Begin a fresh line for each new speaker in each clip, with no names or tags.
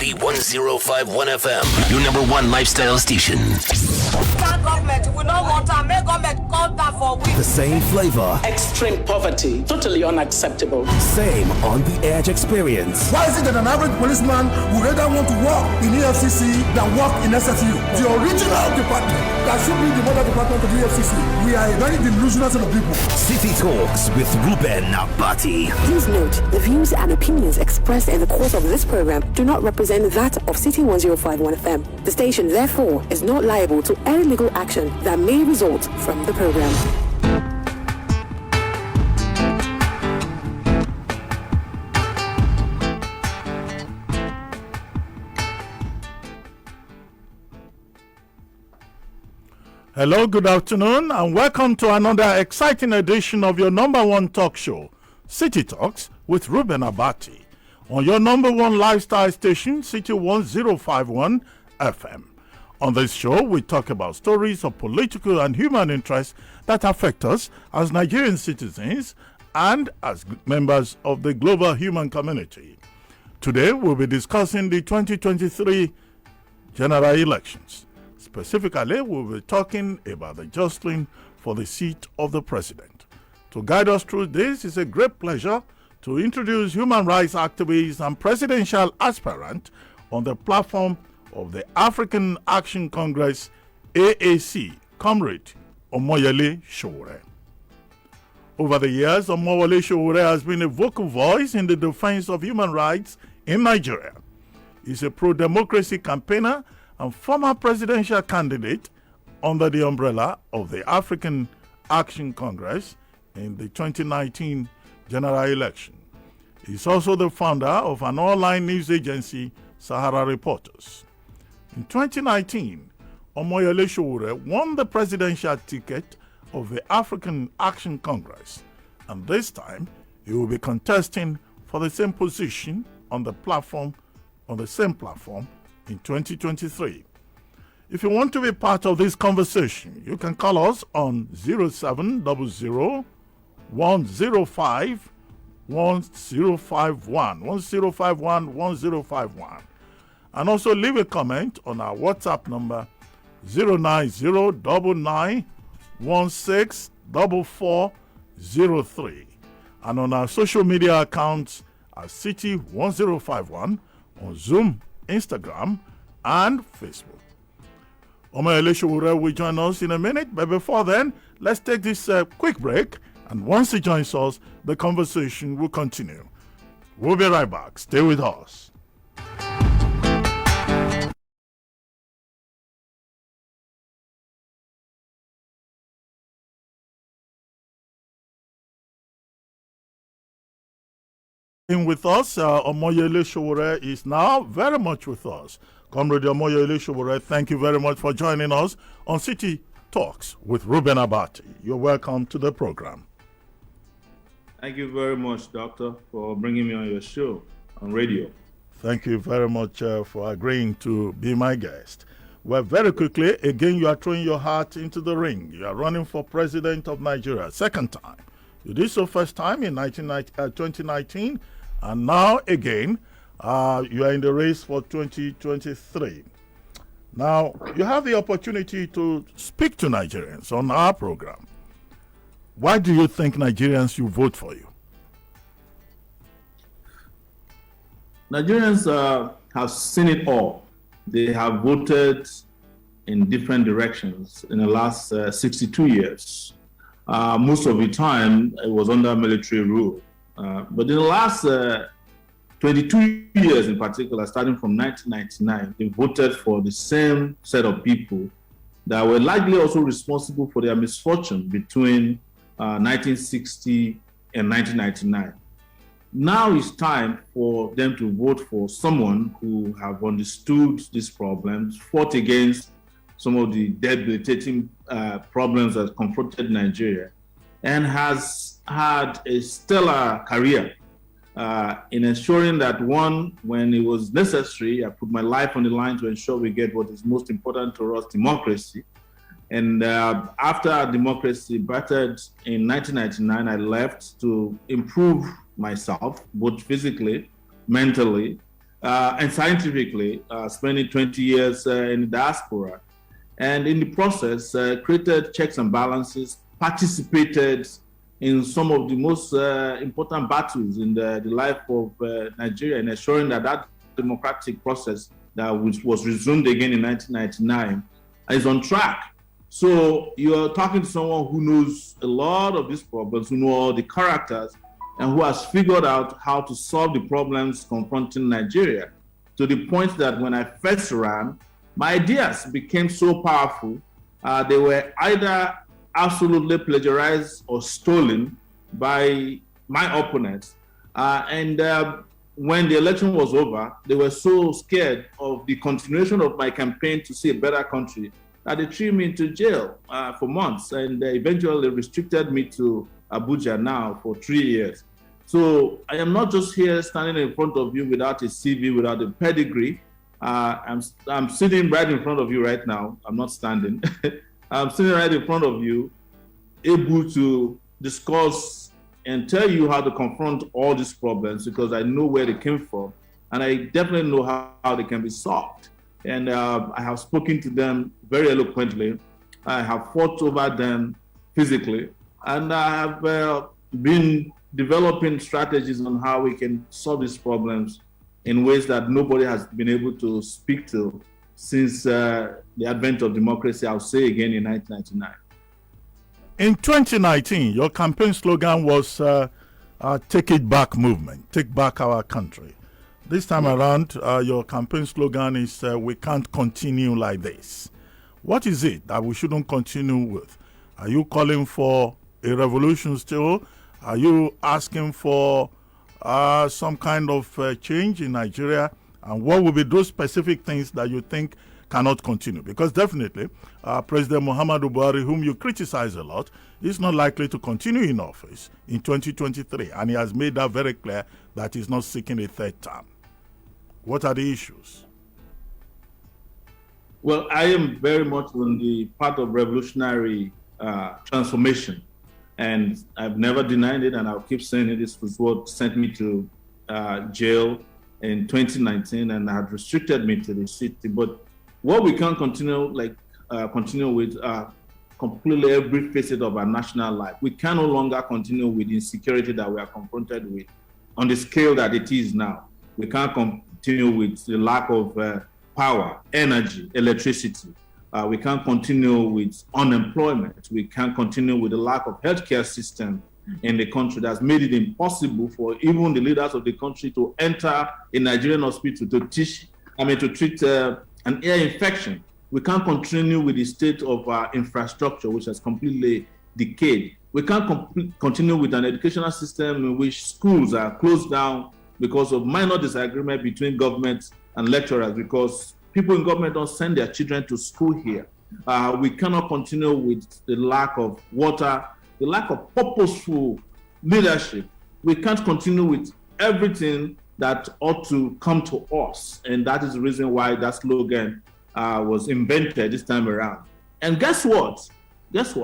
City 1051 FM, your number one lifestyle station.
Government, we don't want to make government come down for we.
The same flavor.
Extreme poverty, totally unacceptable.
Same on the edge experience.
Why is it that an average policeman would rather want to work in EFCC than work in SFU? The original department that should be the mother department of the EFCC. We are a very delusional set of people.
City Talks with Reuben Abati.
Please note, the views and opinions expressed in the course of this program do not represent that of City 1051 FM. The station, therefore, is not liable to any legal action that may result from the program.
Hello, good afternoon, and welcome to another exciting edition of your number one talk show, City Talks with Reuben Abati, on your number one lifestyle station, City 1051 FM. On this show, we talk about stories of political and human interest that affect us as Nigerian citizens and as members of the global human community. Today, we'll be discussing the 2023 general elections. Specifically, we'll be talking about the jostling for the seat of the president. To guide us through this, it's a great pleasure to introduce human rights activist and presidential aspirant on the platform of the African Action Congress, AAC, Comrade Omoyele Sowore. Over the years, Omoyele Sowore has been a vocal voice in the defense of human rights in Nigeria. He's a pro-democracy campaigner and former presidential candidate under the umbrella of the African Action Congress in the 2019 general election. He's also the founder of an online news agency, Sahara Reporters. In 2019, Omoyele Sowore won the presidential ticket of the African Action Congress, and this time he will be contesting for the same position on the same platform in 2023. If you want to be part of this conversation, you can call us on 0700 105 1051 1051. And also leave a comment on our WhatsApp number 09099164403 and on our social media accounts at City 1051 on Zoom, Instagram, and Facebook. Omoyele Sowore will join us in a minute, but before then, let's take this quick break, and once he joins us, the conversation will continue. We'll be right back. Stay with us. With us, Omoyele Sowore is now very much with us. Comrade Omoyele Sowore, thank you very much for joining us on City Talks with Reuben Abati. You're welcome to the program.
Thank you very much, Doctor, for bringing me on your show on radio.
Thank you very much for agreeing to be my guest. Well, very quickly, again, you are throwing your heart into the ring. You are running for president of Nigeria, second time. You did so first time in 2019, and now again, you are in the race for 2023. Now, you have the opportunity to speak to Nigerians on our program. Why do you think Nigerians should vote for you?
Nigerians have seen it all. They have voted in different directions in the last 62 years. Most of the time, it was under military rule. But in the last 22 years in particular, starting from 1999, they voted for the same set of people that were likely also responsible for their misfortune between 1960 and 1999. Now it's time for them to vote for someone who have understood these problems, fought against some of the debilitating problems that confronted Nigeria, and has had a stellar career in ensuring that, one, when it was necessary, I put my life on the line to ensure we get what is most important to us, democracy. And after our democracy battered in 1999, I left to improve myself, both physically, mentally, and scientifically, spending 20 years in the diaspora. And in the process, created checks and balances, participated in some of the most important battles in the life of Nigeria, in ensuring that democratic process that was resumed again in 1999 is on track. So you're talking to someone who knows a lot of these problems, who know all the characters, and who has figured out how to solve the problems confronting Nigeria, to the point that when I first ran, my ideas became so powerful, they were either absolutely plagiarized or stolen by my opponents. When the election was over, they were so scared of the continuation of my campaign to see a better country that they threw me into jail for months, and eventually restricted me to Abuja now for 3 years. So I am not just here standing in front of you without a CV, without a pedigree. I'm sitting right in front of you right now. I'm not standing. I'm sitting right in front of you, able to discuss and tell you how to confront all these problems, because I know where they came from, and I definitely know how they can be solved. And I have spoken to them very eloquently. I have fought over them physically, and I have been developing strategies on how we can solve these problems in ways that nobody has been able to speak to since the advent of democracy, I'll say again, in 1999.
In 2019, your campaign slogan was Take It Back movement, take back our country. This time around, your campaign slogan is we can't continue like this. What is it that we shouldn't continue with? Are you calling for a revolution still? Are you asking for some kind of change in Nigeria? And what will be those specific things that you think cannot continue? Because definitely, President Muhammadu Buhari, whom you criticize a lot, is not likely to continue in office in 2023. And he has made that very clear that he's not seeking a third term. What are the issues?
Well, I am very much on the part of revolutionary transformation. And I've never denied it, and I'll keep saying it. This was what sent me to jail in 2019 and had restricted me to the city. But what we can't continue with completely every facet of our national life. We can no longer continue with the insecurity that we are confronted with on the scale that it is now. We can't continue with the lack of power, energy, electricity. We can't continue with unemployment. We can't continue with the lack of healthcare system in the country that's made it impossible for even the leaders of the country to enter a Nigerian hospital to treat an ear infection. We can't continue with the state of our infrastructure, which has completely decayed. We can't continue with an educational system in which schools are closed down because of minor disagreement between government and lecturers, because people in government don't send their children to school here. We cannot continue with the lack of water, the lack of purposeful leadership. We can't continue with everything that ought to come to us. And that is the reason why that slogan was invented this time around. And guess what? Just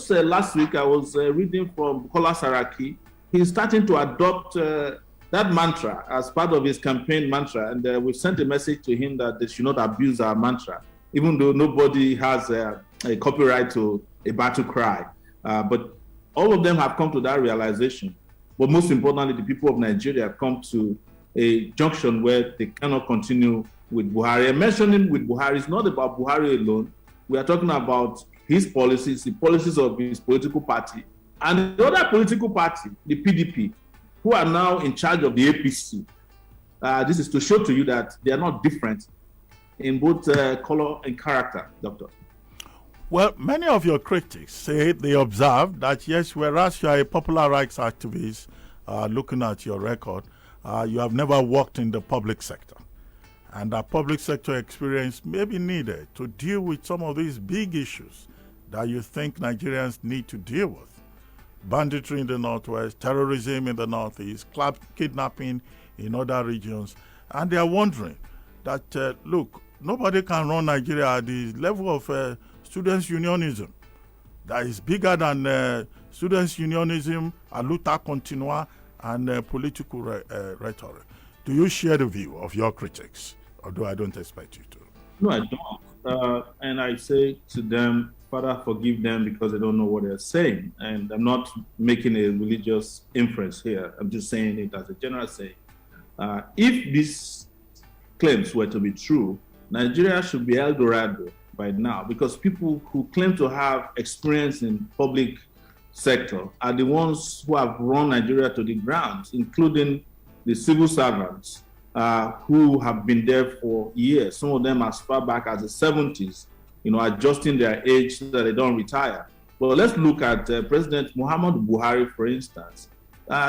last week, I was reading from Bukola Saraki. He's starting to adopt that mantra as part of his campaign mantra. And we've sent a message to him that they should not abuse our mantra, even though nobody has a copyright to a battle cry. But all of them have come to that realization. But most importantly, the people of Nigeria have come to a junction where they cannot continue with Buhari. And mentioning with Buhari is not about Buhari alone. We are talking about his policies, the policies of his political party, and the other political party, the PDP, who are now in charge of the APC. This is to show to you that they are not different in both color and character, Doctor.
Well, many of your critics say they observe that, yes, whereas you are a popular rights activist, looking at your record, you have never worked in the public sector. And that public sector experience may be needed to deal with some of these big issues that you think Nigerians need to deal with. Banditry in the Northwest, terrorism in the Northeast, kidnapping in other regions. And they are wondering that, look, nobody can run Nigeria at the level of students' unionism that is bigger than students' unionism, a luta continua, and political rhetoric. Do you share the view of your critics? Although I don't expect you to.
No, I don't. And I say to them, Father, forgive them because they don't know what they're saying. And I'm not making a religious inference here. I'm just saying it as a general saying. If these claims were to be true, Nigeria should be El Dorado by now, because people who claim to have experience in public sector are the ones who have run Nigeria to the ground, including the civil servants who have been there for years. Some of them as far back as the 70s, adjusting their age so that they don't retire. But let's look at President Muhammadu Buhari, for instance.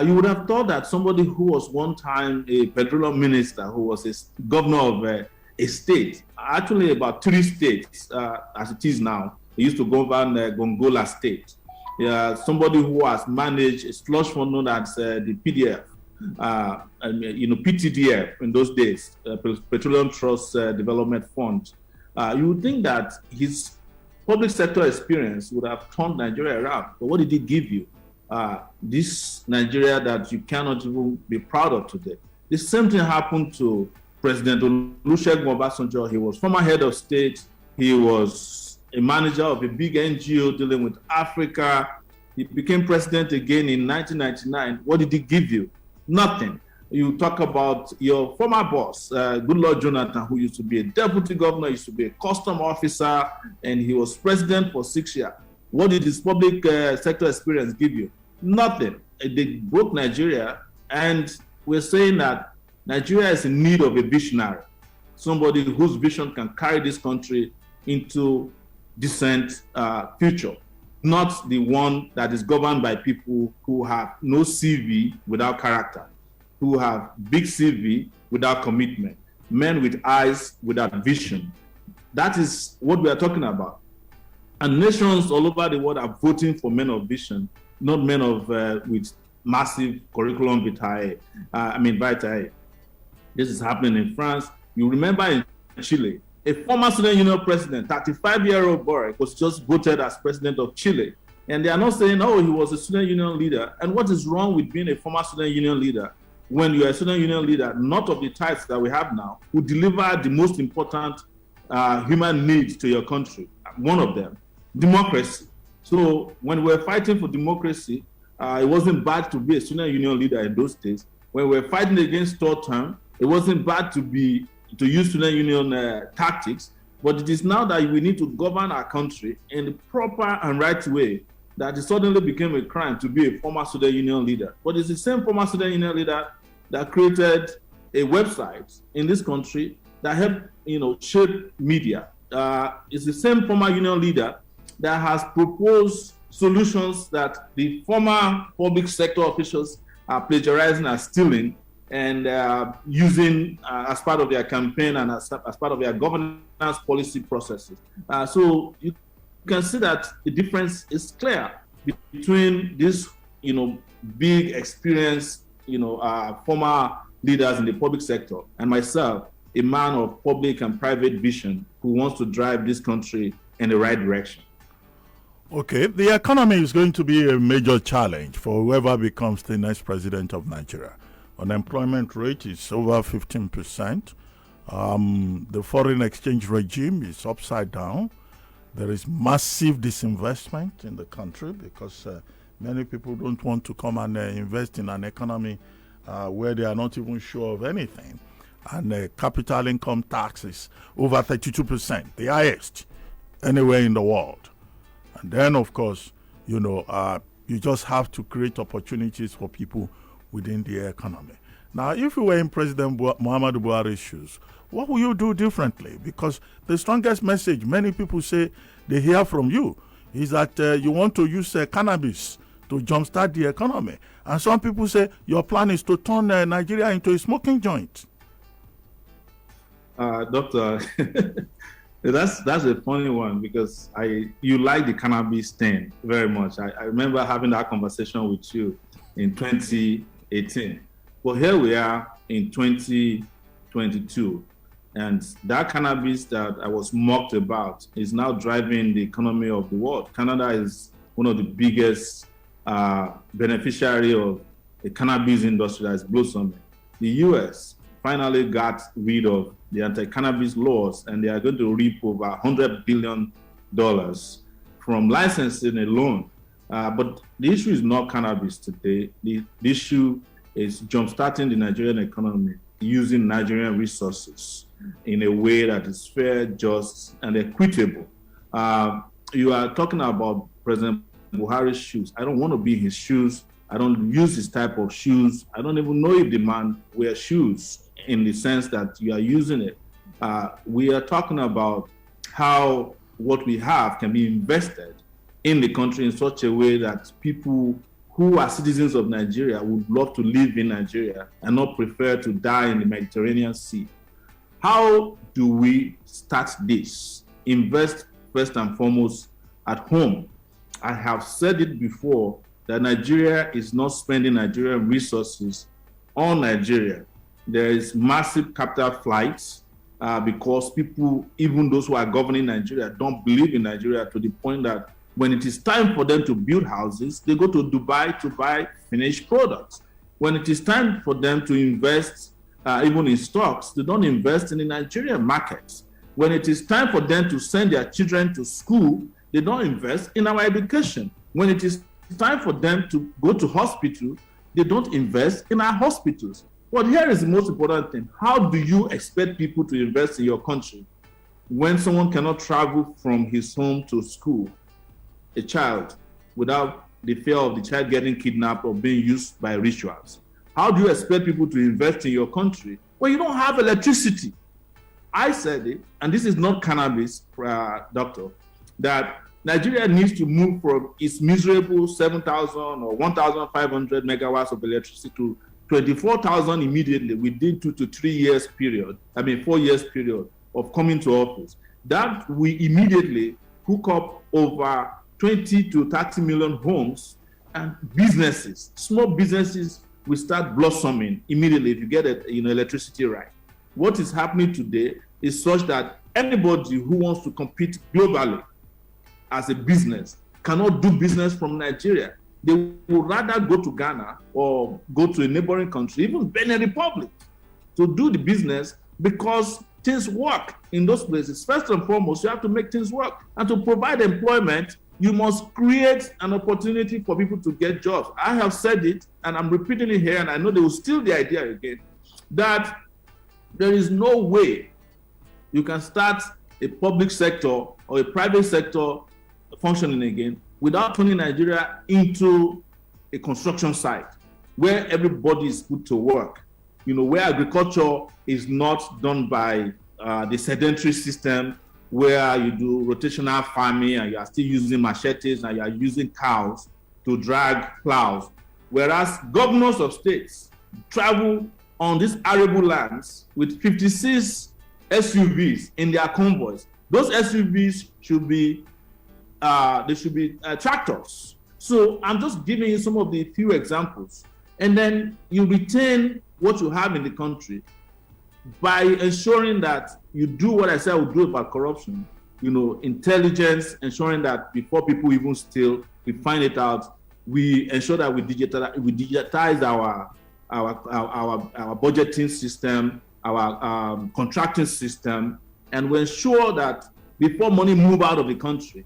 You would have thought that somebody who was one time a petroleum minister, who was a governor of a state, actually about 3 states as it is now. He used to govern Gongola State. Somebody who has managed a slush fund known as the PDF, PTDF in those days, Petroleum Trust Development Fund. You would think that his public sector experience would have turned Nigeria around. But what did he give you? This Nigeria that you cannot even be proud of today. The same thing happened to President Olusegun Obasanjo. He was former head of state. He was a manager of a big NGO dealing with Africa. He became president again in 1999. What did he give you? Nothing. You talk about your former boss, Goodluck Jonathan, who used to be a deputy governor, used to be a custom officer, and he was president for 6 years. What did his public sector experience give you? Nothing. They broke Nigeria, and we're saying that Nigeria is in need of a visionary, somebody whose vision can carry this country into decent future, not the one that is governed by people who have no CV without character, who have big CV without commitment, men with eyes without vision. That is what we are talking about. And nations all over the world are voting for men of vision, not men of with massive curriculum vitae. Vitae. This is happening in France. You remember in Chile, a former student union president, 35-year-old boy, was just voted as president of Chile. And they are not saying, oh, he was a student union leader. And what is wrong with being a former student union leader when you are a student union leader, not of the types that we have now, who deliver the most important human needs to your country? One of them, democracy. So when we were fighting for democracy, it wasn't bad to be a student union leader in those days. When we were fighting against third term, it wasn't bad to use student union tactics, but it is now that we need to govern our country in the proper and right way that it suddenly became a crime to be a former student union leader. But it's the same former student union leader that created a website in this country that helped, shape media. It's the same former union leader that has proposed solutions that the former public sector officials are plagiarizing and stealing and using as part of their campaign and as part of their governance policy processes. So you can see that the difference is clear between this, big experience, former leaders in the public sector and myself, a man of public and private vision who wants to drive this country in the right direction.
Okay, the economy is going to be a major challenge for whoever becomes the next president of Nigeria. Unemployment rate is over 15%. The foreign exchange regime is upside down. There is massive disinvestment in the country because many people don't want to come and invest in an economy where they are not even sure of anything. And capital income tax is over 32%, the highest anywhere in the world. And then, of course, you just have to create opportunities for people within the economy. Now, if you were in President Muhammadu Buhari's shoes, what will you do differently? Because the strongest message many people say they hear from you is that you want to use cannabis to jumpstart the economy. And some people say your plan is to turn Nigeria into a smoking joint.
Doctor, that's a funny one because you like the cannabis thing very much. I remember having that conversation with you in 2018. But here we are in 2022, and that cannabis that I was mocked about is now driving the economy of the world. Canada is one of the biggest beneficiary of the cannabis industry that is blossoming. The US finally got rid of the anti-cannabis laws, and they are going to reap over $100 billion from licensing alone. But the issue is not cannabis today. The issue is jumpstarting the Nigerian economy using Nigerian resources in a way that is fair, just, and equitable. You are talking about President Buhari's shoes. I don't want to be in his shoes. I don't use his type of shoes. I don't even know if the man wears shoes in the sense that you are using it. We are talking about how what we have can be invested in the country in such a way that people who are citizens of Nigeria would love to live in Nigeria and not prefer to die in the Mediterranean Sea. How do we start this? Invest first and foremost at home. I have said it before that Nigeria is not spending Nigerian resources on Nigeria. There is massive capital flights because people, even those who are governing Nigeria, don't believe in Nigeria to the point that when it is time for them to build houses, they go to Dubai to buy finished products. When it is time for them to invest even in stocks, they don't invest in the Nigerian markets. When it is time for them to send their children to school, they don't invest in our education. When it is time for them to go to hospital, they don't invest in our hospitals. But here is the most important thing. How do you expect people to invest in your country when someone cannot travel from his home to school, a child, without the fear of the child getting kidnapped or being used by rituals? How do you expect people to invest in your country when you don't have electricity? I said it, and this is not cannabis, doctor, that Nigeria needs to move from its miserable 7,000 or 1,500 megawatts of electricity to 24,000 immediately within 2 to 3 years period, 4 years period of coming to office. That we immediately hook up over 20 to 30 million homes, and businesses, small businesses will start blossoming immediately if you get electricity right. What is happening today is such that anybody who wants to compete globally as a business cannot do business from Nigeria. They would rather go to Ghana or go to a neighboring country, even Benin Republic, to do the business because things work in those places. First and foremost, you have to make things work. And to provide employment, you must create an opportunity for people to get jobs. I have said it, and I'm repeating it here, and I know they will steal the idea again, that there is no way you can start a public sector or a private sector functioning again without turning Nigeria into a construction site where everybody is put to work, where agriculture is not done by the sedentary system, where you do rotational farming and you are still using machetes and you are using cows to drag plows. Whereas governors of states travel on these arable lands with 56 SUVs in their convoys. Those SUVs should be tractors. So I'm just giving you some of the few examples. And then you retain what you have in the country by ensuring that you do what I said I would do about corruption, intelligence, ensuring that before people even steal, we find it out. We ensure that we digitize our budgeting system, our contracting system, and we ensure that before money move out of the country,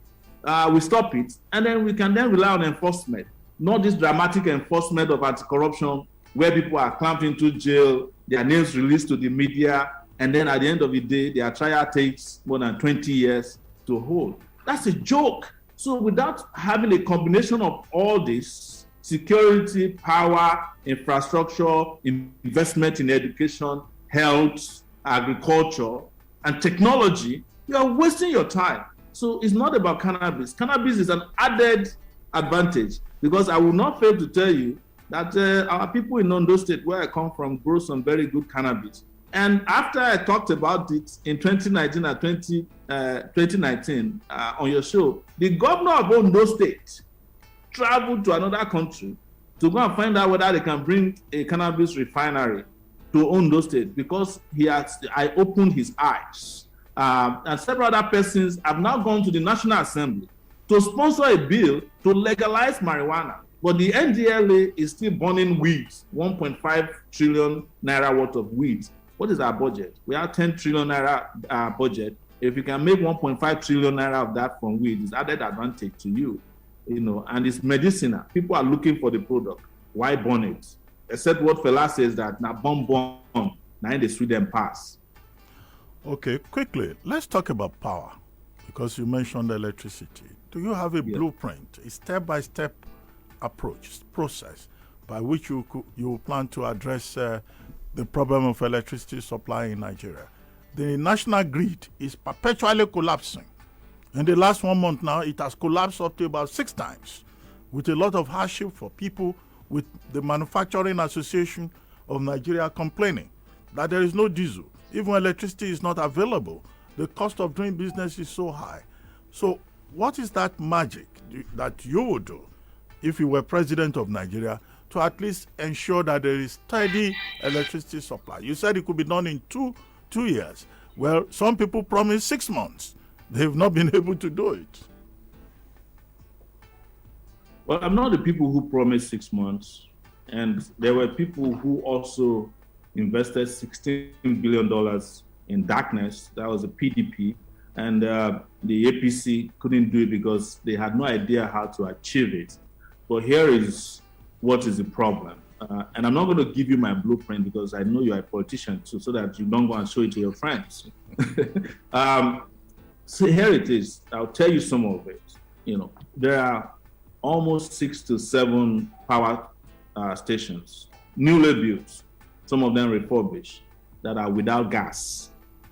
we stop it, and then we can then rely on enforcement, not this dramatic enforcement of anti-corruption where people are clamped into jail, their names released to the media, and then at the end of the day, their trial takes more than 20 years to hold. That's a joke. So without having a combination of all this, security, power, infrastructure, investment in education, health, agriculture, and technology, you are wasting your time. So it's not about cannabis. Cannabis is an added advantage, because I will not fail to tell you that our people in Ondo State, where I come from, grow some very good cannabis. And after I talked about it in 2019 and 2019 on your show, the governor of Ondo State traveled to another country to go and find out whether they can bring a cannabis refinery to Ondo State, because I opened his eyes. And several other persons have now gone to the National Assembly to sponsor a bill to legalize marijuana. But the NDLA is still burning weeds, 1.5 trillion naira worth of weeds. What is our budget? We have 10 trillion naira budget. If you can make 1.5 trillion naira of that from weed, it's added advantage to you, and it's medicinal. People are looking for the product. Why burn it? Except what Fela says that na bomb, now in the Sweden pass.
Okay, quickly, let's talk about power, because you mentioned electricity. Do you have a blueprint, a step-by-step approach, process, by which you plan to address the problem of electricity supply in Nigeria? The national grid is perpetually collapsing. In the last 1 month now, it has collapsed up to about 6 times, with a lot of hardship for people, with the Manufacturing Association of Nigeria complaining that there is no diesel. Even electricity is not available. The cost of doing business is so high. So what is that magic that you would do if you were president of Nigeria to at least ensure that there is steady electricity supply? You said it could be done in two years. Well, some people promised 6 months. They've not been able to do it.
Well, I'm not the people who promised 6 months. And there were people who also invested $16 billion in darkness. That was the PDP. And the APC couldn't do it because they had no idea how to achieve it. But here is what is the problem. And I'm not going to give you my blueprint because I know you're a politician too, so that you don't go and show it to your friends. So here it is. I'll tell you some of it. There are almost 6 to 7 power stations, newly built, some of them refurbished, that are without gas.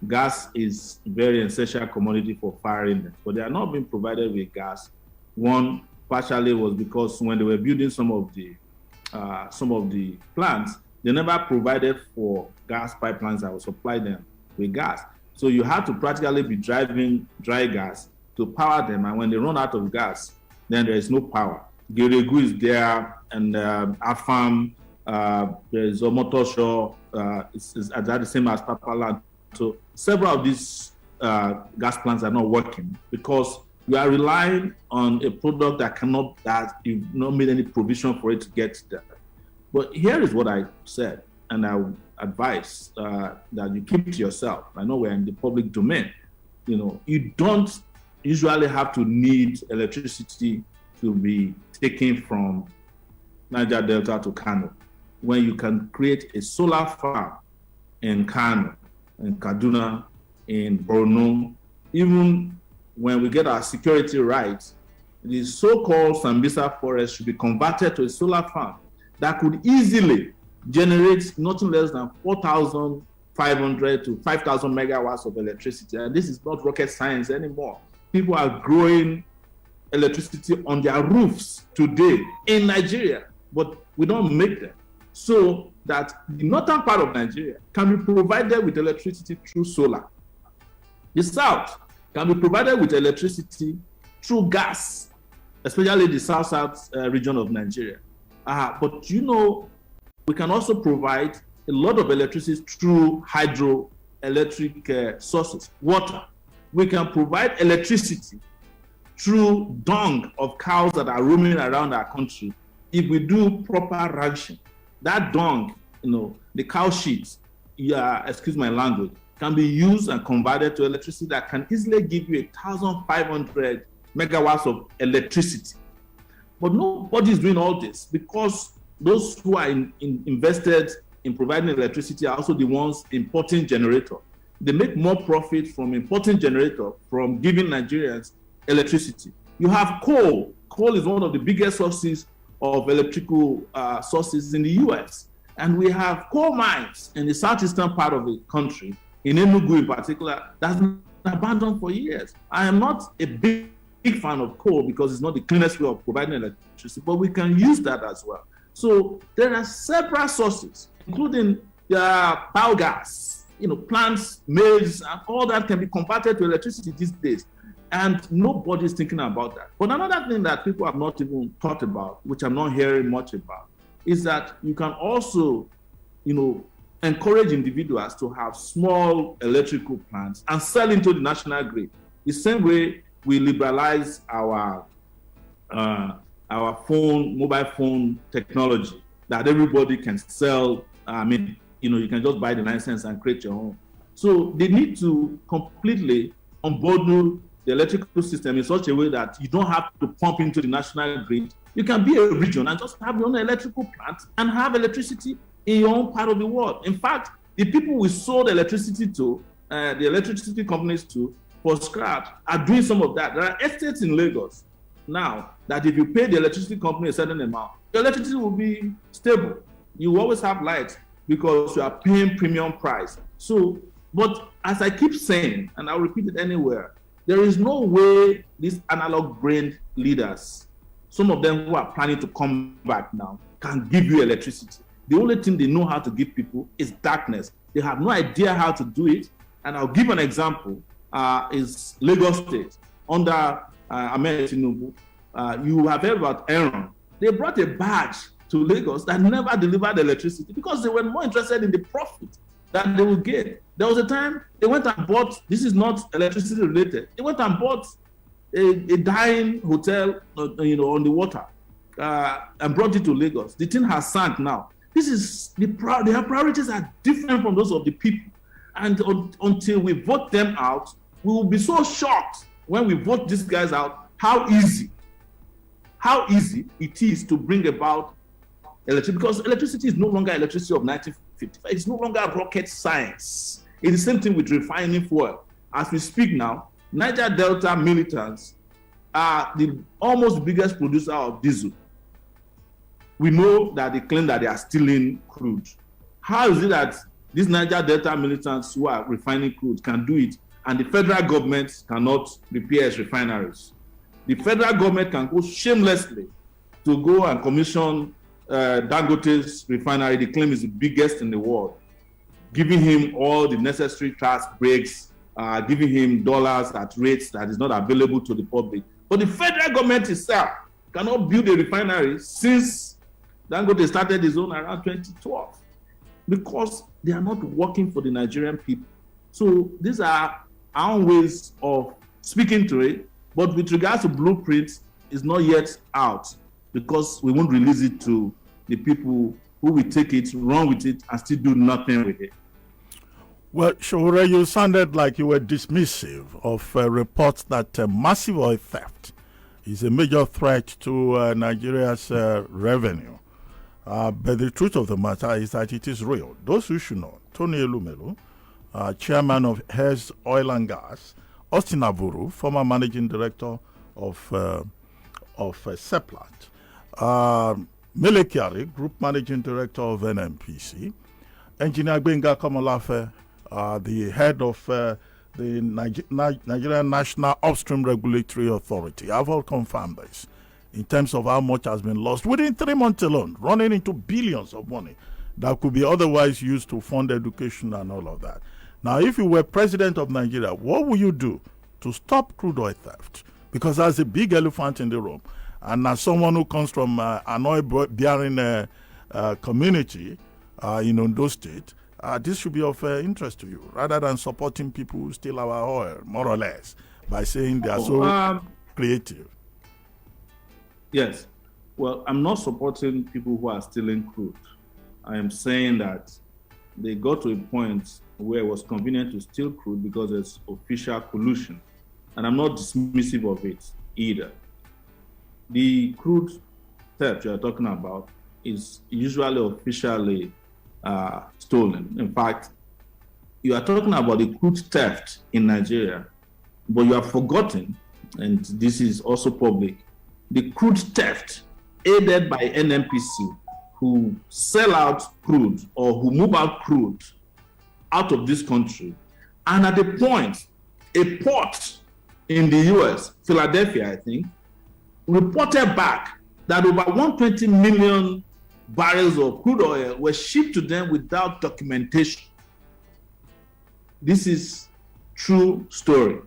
Gas is a very essential commodity for firing them, but they are not being provided with gas. One, partially was because when they were building some of the plants, they never provided for gas pipelines that would supply them with gas. So you had to practically be driving dry gas to power them, and when they run out of gas, then there is no power. Geregu is there, and Afam, there is Omotosho, it's the same as Papaland. So several of these gas plants are not working because you are relying on a product that you've not made any provision for it to get there. But here is what I said, and I would advise that you keep to yourself. I know we're in the public domain. You don't usually have to need electricity to be taken from Niger Delta to Kano, when you can create a solar farm in Kano, in Kaduna, in Borno. Even when we get our security right, the so-called Sambisa forest should be converted to a solar farm that could easily generate nothing less than 4,500 to 5,000 megawatts of electricity. And this is not rocket science anymore. People are growing electricity on their roofs today in Nigeria, but we don't make them. So that the northern part of Nigeria can be provided with electricity through solar. The south can be provided with electricity through gas, especially the south region of Nigeria. But we can also provide a lot of electricity through hydroelectric sources, water. We can provide electricity through dung of cows that are roaming around our country if we do proper ranching. That dung, the cow sheets, excuse my language, can be used and converted to electricity that can easily give you 1,500 megawatts of electricity. But nobody is doing all this because those who are invested in providing electricity are also the ones importing generator. They make more profit from importing generator from giving Nigerians electricity. You have coal. Coal is one of the biggest sources of electrical sources in the US. And we have coal mines in the southeastern part of the country, in Enugu in particular, that's been abandoned for years. I am not a big fan of coal because it's not the cleanest way of providing electricity, but we can use that as well. So there are several sources, including biogas, plants, maize, and all that can be converted to electricity these days. And nobody's thinking about that. But another thing that people have not even thought about, which I'm not hearing much about, is that you can also, encourage individuals to have small electrical plants and sell into the national grid. The same way we liberalize our mobile phone technology, that everybody can sell, you can just buy the license and create your own. So they need to completely unbundle the electrical system in such a way that you don't have to pump into the national grid. You can be a region and just have your own electrical plant and have electricity in your own part of the world. In fact, the people we sold electricity to, the electricity companies to, for scrap, are doing some of that. There are estates in Lagos now that if you pay the electricity company a certain amount, your electricity will be stable. You always have lights because you are paying premium price. So, but as I keep saying, and I'll repeat it anywhere, there is no way these analog brain leaders, some of them who are planning to come back now, can give you electricity. The only thing they know how to give people is darkness. They have no idea how to do it. And I'll give an example, is Lagos State. Under Ahmed Tinubu, you have heard about Aaron. They brought a badge to Lagos that never delivered electricity because they were more interested in the profit that they would get. There was a time they went and bought, this is not electricity related, they went and bought a dying hotel on the water and brought it to Lagos. The thing has sunk now. This is, their priorities are different from those of the people. And until we vote them out, we will be so shocked when we vote these guys out, how easy it is to bring about electricity, because electricity is no longer electricity of 1955. It's no longer rocket science. It's the same thing with refining fuel. As we speak now, Niger Delta militants are the almost biggest producer of diesel. We know that they claim that they are stealing crude. How is it that these Niger Delta militants who are refining crude can do it, and the federal government cannot repair its refineries? The federal government can go shamelessly to go and commission Dangote's refinery. They claim is the biggest in the world, giving him all the necessary tax breaks, giving him dollars at rates that is not available to the public. But the federal government itself cannot build a refinery since Dangote started his own around 2012, because they are not working for the Nigerian people. So these are our ways of speaking to it. But with regards to blueprints, it's not yet out because we won't release it to the people who will take it, run with it, and still do nothing with it.
Well, Sowore, you sounded like you were dismissive of reports that massive oil theft is a major threat to Nigeria's revenue. But the truth of the matter is that it is real. Those who should know, Tony Elumelu, chairman of Hess Oil and Gas, Austin Avuru, former managing director of Seplat, Mele Kyari, group managing director of NNPC, Engineer Gbenga Komolafe, the head of the Nigerian National Upstream Regulatory Authority, have all confirmed this in terms of how much has been lost within 3 months alone, running into billions of money that could be otherwise used to fund education and all of that. Now, if you were president of Nigeria, what would you do to stop crude oil theft? Because that's a big elephant in the room. And as someone who comes from an oil-bearing community in Ondo State, this should be of interest to you, rather than supporting people who steal our oil, more or less, by saying they are so creative.
Yes. Well, I'm not supporting people who are stealing crude. I am saying that they got to a point where it was convenient to steal crude because there's official collusion. And I'm not dismissive of it either. The crude theft you are talking about is usually officially stolen. In fact, you are talking about the crude theft in Nigeria, but you have forgotten, and this is also public, the crude theft aided by NNPC, who sell out crude or who move out crude out of this country. And at a point, a port in the US, Philadelphia, I think, reported back that over 120 million barrels of crude oil were shipped to them without documentation. This is true story.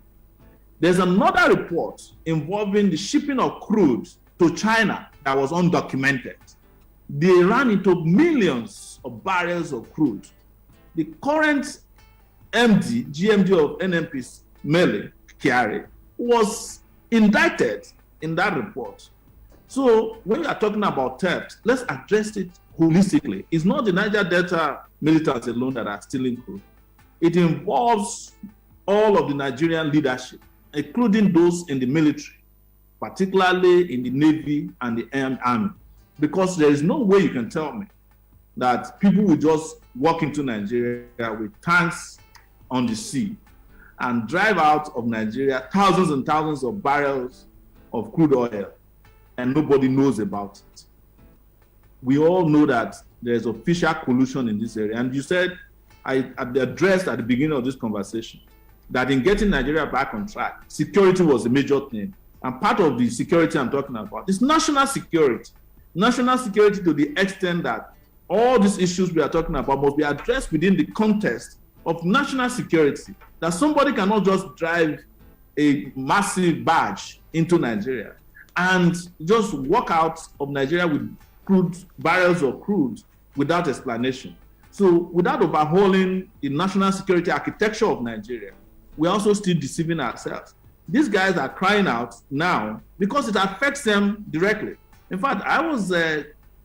There's another report involving the shipping of crude to China that was undocumented. They ran into millions of barrels of crude. The current GMD of NNPC, Mele Kyari, was indicted in that report. So when we are talking about theft, let's address it holistically. It's not the Niger Delta militants alone that are stealing crude. It involves all of the Nigerian leadership, including those in the military, particularly in the Navy and the Army. Because there is no way you can tell me that people will just walk into Nigeria with tanks on the sea and drive out of Nigeria thousands and thousands of barrels of crude oil, and nobody knows about it. We all know that there's official collusion in this area. And you said, I addressed at the beginning of this conversation, that in getting Nigeria back on track, security was a major thing. And part of the security I'm talking about is national security. National security to the extent that all these issues we are talking about must be addressed within the context of national security. That somebody cannot just drive a massive barge into Nigeria and just walk out of Nigeria with barrels of crude without explanation. So without overhauling the national security architecture of Nigeria, we're also still deceiving ourselves. These guys are crying out now because it affects them directly. In fact, I was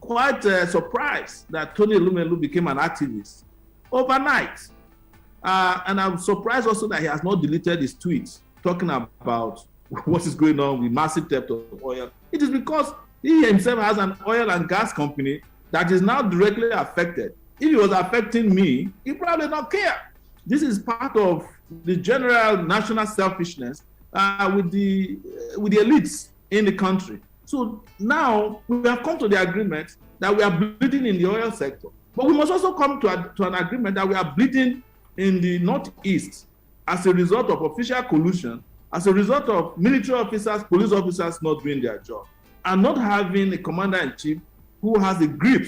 quite surprised that Tony Elumelu became an activist overnight. And I'm surprised also that he has not deleted his tweets talking about what is going on with massive theft of oil. It is because he himself has an oil and gas company that is now directly affected. If it was affecting me, he probably not care. This is part of the general national selfishness with the elites in the country. So now we have come to the agreement that we are bleeding in the oil sector. But we must also come to an agreement that we are bleeding in the Northeast as a result of official collusion, as a result of military officers, police officers not doing their job, and not having a commander-in-chief who has the grip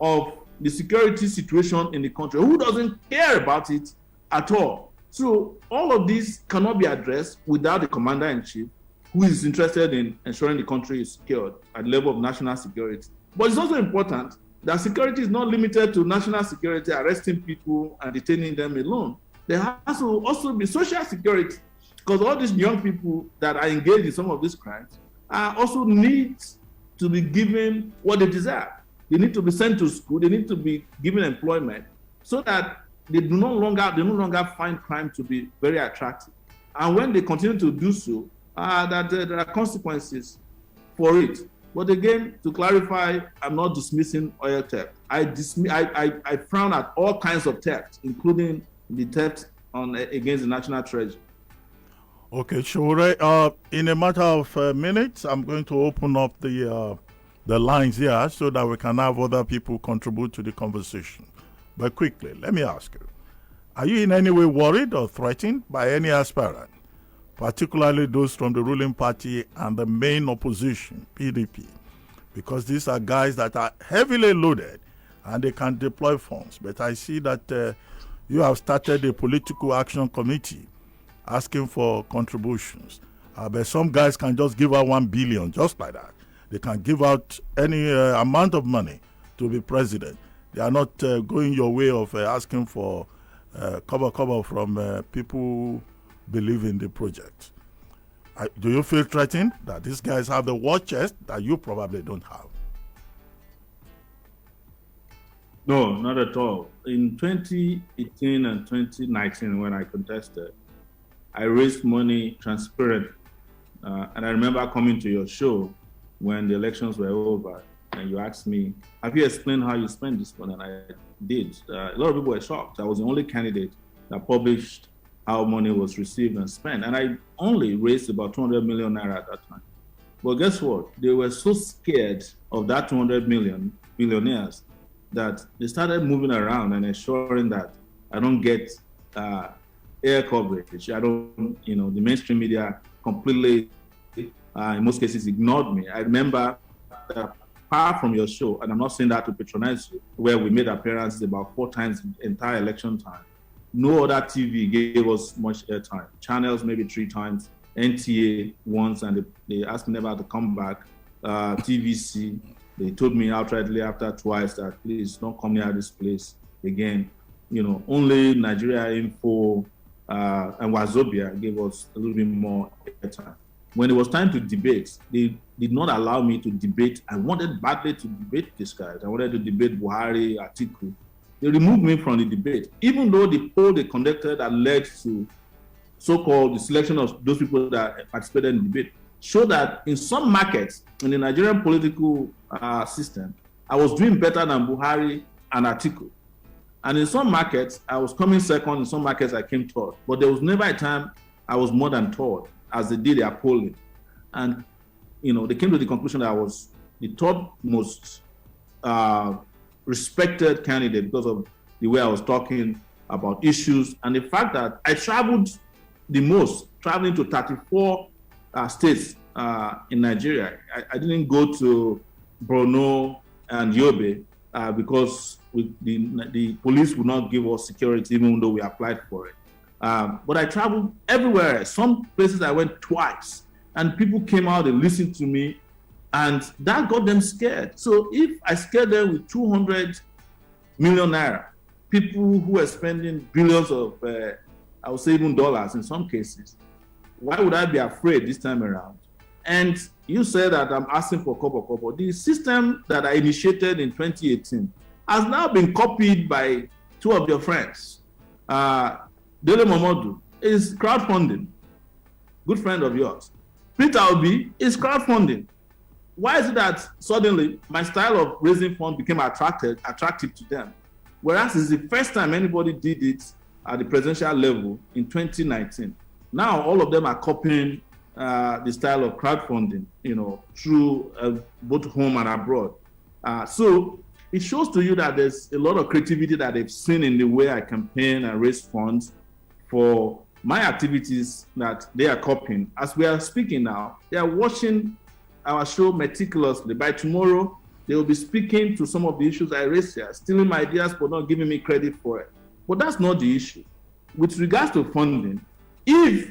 of the security situation in the country, who doesn't care about it at all. So all of this cannot be addressed without a commander-in-chief who is interested in ensuring the country is secured at the level of national security. But it's also important that security is not limited to national security, arresting people and detaining them alone. There has to also be social security, because all these young people that are engaged in some of these crimes also need to be given what they deserve. They need to be sent to school. They need to be given employment so that they no longer find crime to be very attractive. And when they continue to do so, that there are consequences for it. But again, to clarify, I'm not dismissing oil theft. I frown at all kinds of theft, including the theft against the national treasury.
Okay, Sowore, in a matter of minutes, I'm going to open up the lines here so that we can have other people contribute to the conversation. But quickly, let me ask you, are you in any way worried or threatened by any aspirant, particularly those from the ruling party and the main opposition, PDP? Because these are guys that are heavily loaded and they can deploy funds. But I see that you have started a political action committee asking for contributions. But some guys can just give out 1 billion, just like that. They can give out any amount of money to be president. They are not going your way of asking for cover from people who believe in the project. Do you feel threatened that these guys have the war chest that you probably don't have?
No, not at all. In 2018 and 2019, when I contested, I raised money transparently. And I remember coming to your show when the elections were over, and you asked me, have you explained how you spent this money? And I did. A lot of people were shocked. I was the only candidate that published how money was received and spent. And I only raised about 200 million naira at that time. But guess what? They were so scared of that 200 million billionaires that they started moving around and ensuring that I don't get air coverage. I don't, the mainstream media completely, in most cases, ignored me. I remember apart from your show, and I'm not saying that to patronize you, where we made appearances about 4 times in the entire election time. No other TV gave us much airtime. Channels maybe 3 times, NTA once, and they asked me never to come back. TVC, they told me outrightly after twice that please don't come near this place again. Only Nigeria Info and Wazobia gave us a little bit more airtime. when it was time to debate, they did not allow me to debate. I wanted badly to debate these guys. I wanted to debate Buhari, Atiku. They removed me from the debate, even though the poll they conducted that led to so-called the selection of those people that participated in the debate showed that in some markets in the Nigerian political system, I was doing better than Buhari and Atiku. And in some markets, I was coming second. In some markets, I came third. But there was never a time I was more than third, as they did their polling. And, they came to the conclusion that I was the third most respected candidate because of the way I was talking about issues and the fact that I traveled the most, traveling to 34 states in Nigeria. I didn't go to Borno and Yobe because the police would not give us security even though we applied for it. But I traveled everywhere. Some places I went twice, and people came out and listened to me, and that got them scared. So if I scared them with 200 million naira, people who were spending billions of, I would say even dollars in some cases, why would I be afraid this time around? And you said that I'm asking for kobo. The system that I initiated in 2018 has now been copied by two of your friends. Dele Momodu is crowdfunding, good friend of yours. Peter Obi is crowdfunding. Why is it that suddenly my style of raising funds became attractive to them? Whereas it's the first time anybody did it at the presidential level in 2019. Now all of them are copying the style of crowdfunding, through both home and abroad. So it shows to you that there's a lot of creativity that they've seen in the way I campaign and raise funds for my activities that they are copying. As we are speaking now, they are watching our show meticulously. By tomorrow, they will be speaking to some of the issues I raised here, stealing my ideas but not giving me credit for it. But that's not the issue. With regards to funding, if,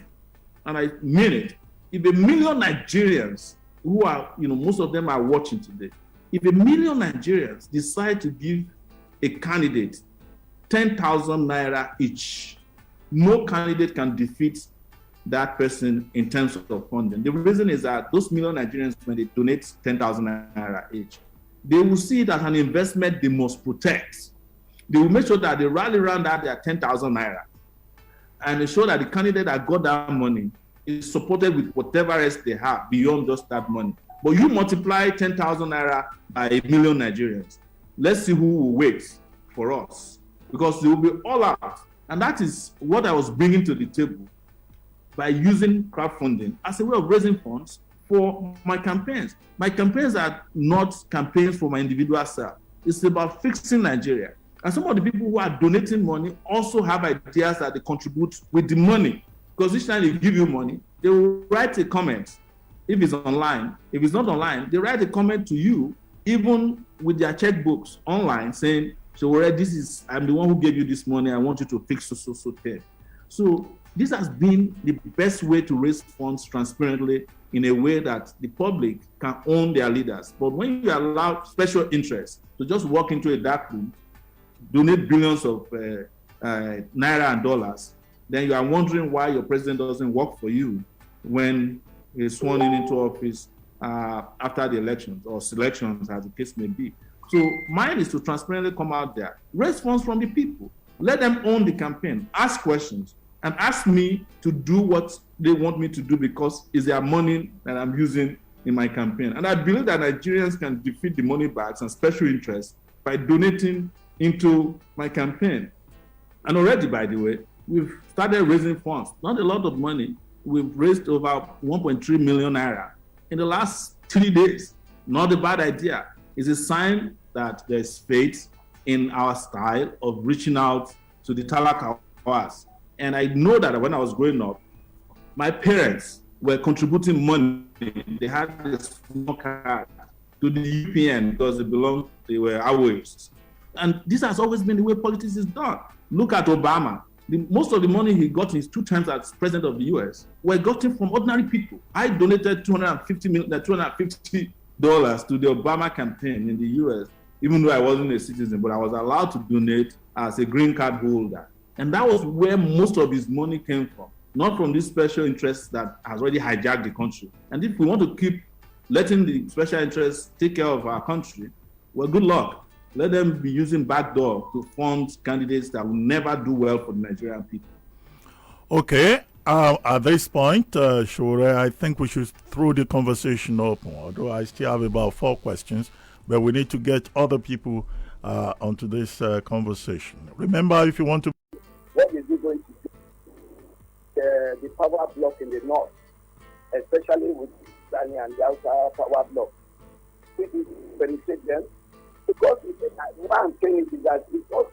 and I mean it, if 1 million Nigerians who are, most of them are watching today, if 1 million Nigerians decide to give a candidate 10,000 naira each, no candidate can defeat that person in terms of funding. The reason is that those 1 million Nigerians, when they donate 10,000 naira each, they will see it as an investment they must protect. They will make sure that they rally around that their 10,000 naira and ensure that the candidate that got that money is supported with whatever else they have beyond just that money. But you multiply 10,000 naira by 1 million Nigerians. Let's see who will wait for us, because they will be all out. And that is what I was bringing to the table by using crowdfunding as a way of raising funds for my campaigns. My campaigns are not campaigns for my individual self. It's about fixing Nigeria. And some of the people who are donating money also have ideas that they contribute with the money. Because each time they give you money, they will write a comment if it's online. If it's not online, they write a comment to you, even with their checkbooks online, saying, Sowore, I'm the one who gave you this money. I want you to fix so thing. So this has been the best way to raise funds transparently in a way that the public can own their leaders. But when you allow special interests to just walk into a dark room, donate billions of naira and dollars, then you are wondering why your president doesn't work for you when he's sworn into office after the elections or selections, as the case may be. So mine is to transparently come out there, raise funds from the people, let them own the campaign, ask questions, and ask me to do what they want me to do because it's their money that I'm using in my campaign. And I believe that Nigerians can defeat the money bags and special interests by donating into my campaign. And already, by the way, we've started raising funds. Not a lot of money. We've raised over 1.3 million naira in the last 3 days. Not a bad idea. It's a sign that there's faith in our style of reaching out to the talakawas. And I know that when I was growing up, my parents were contributing money. They had a small card to the UPN because they were Awoists. And this has always been the way politics is done. Look at Obama. Most of the money he got in his 2 times as president of the US were gotten from ordinary people. I donated $250 to the Obama campaign in the US, even though I wasn't a citizen, but I was allowed to donate as a green card holder. And that was where most of his money came from. not from these special interests that has already hijacked the country. And if we want to keep letting the special interests take care of our country, well, good luck. Let them be using backdoor to fund candidates that will never do well for the Nigerian people.
Okay. At this point, Sowore, I think we should throw the conversation open, although I still have about 4 questions, but we need to get other people onto this conversation. Remember, if you want to...
What is he going to do? The power block in the north, especially with Sani and the outer power block, we need to penetrate them, because what I'm saying is that it's not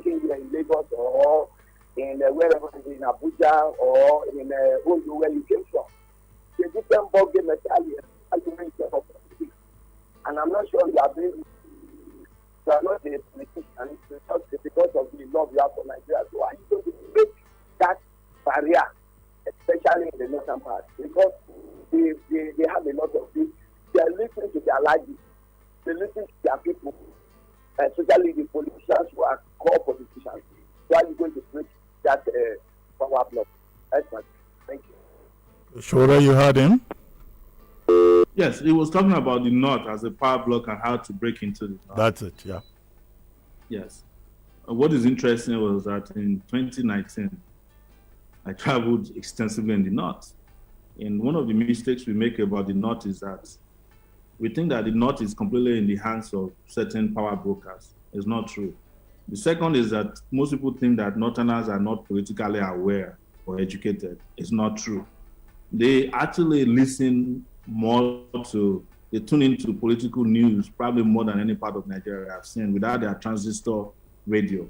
in Lagos or in wherever it is, in Abuja or in Ondo, where you came from. The different ballgame entirely, and I'm not sure you are not a politician. It's just because of the love you have for Nigeria. So I need to break that barrier, especially in the northern part, because they have a lot of this. They are listening to their lives. They listen to their people, especially the politicians who are core politicians. So are you going to break that power block? Excellent. Thank you.
Sowore, you heard him?
Yes, he was talking about the North as a power block and how to break into the North.
That's it, yeah.
Yes. What is interesting was that in 2019, I traveled extensively in the North. And one of the mistakes we make about the North is that we think that the North is completely in the hands of certain power brokers. It's not true. The second is that most people think that Northerners are not politically aware or educated. It's not true. They actually listen more to, they tune into political news probably more than any part of Nigeria I've seen without their transistor radio.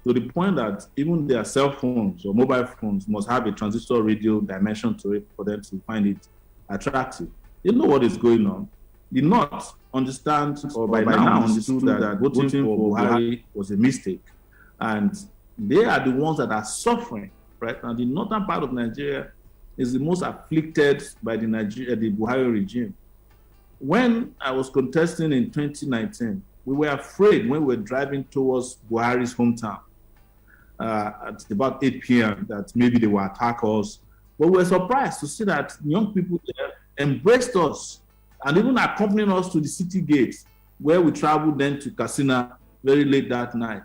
To the point that even their cell phones or mobile phones must have a transistor radio dimension to it for them to find it attractive. They know what is going on. The North understand, or by now understood that voting for Buhari was a mistake. And they are the ones that are suffering, right? And the northern part of Nigeria is the most afflicted by the Buhari regime. When I was contesting in 2019, we were afraid when we were driving towards Buhari's hometown at about 8 p.m. that maybe they will attack us. But we were surprised to see that young people there embraced us and even accompanied us to the city gates, where we traveled then to Katsina very late that night.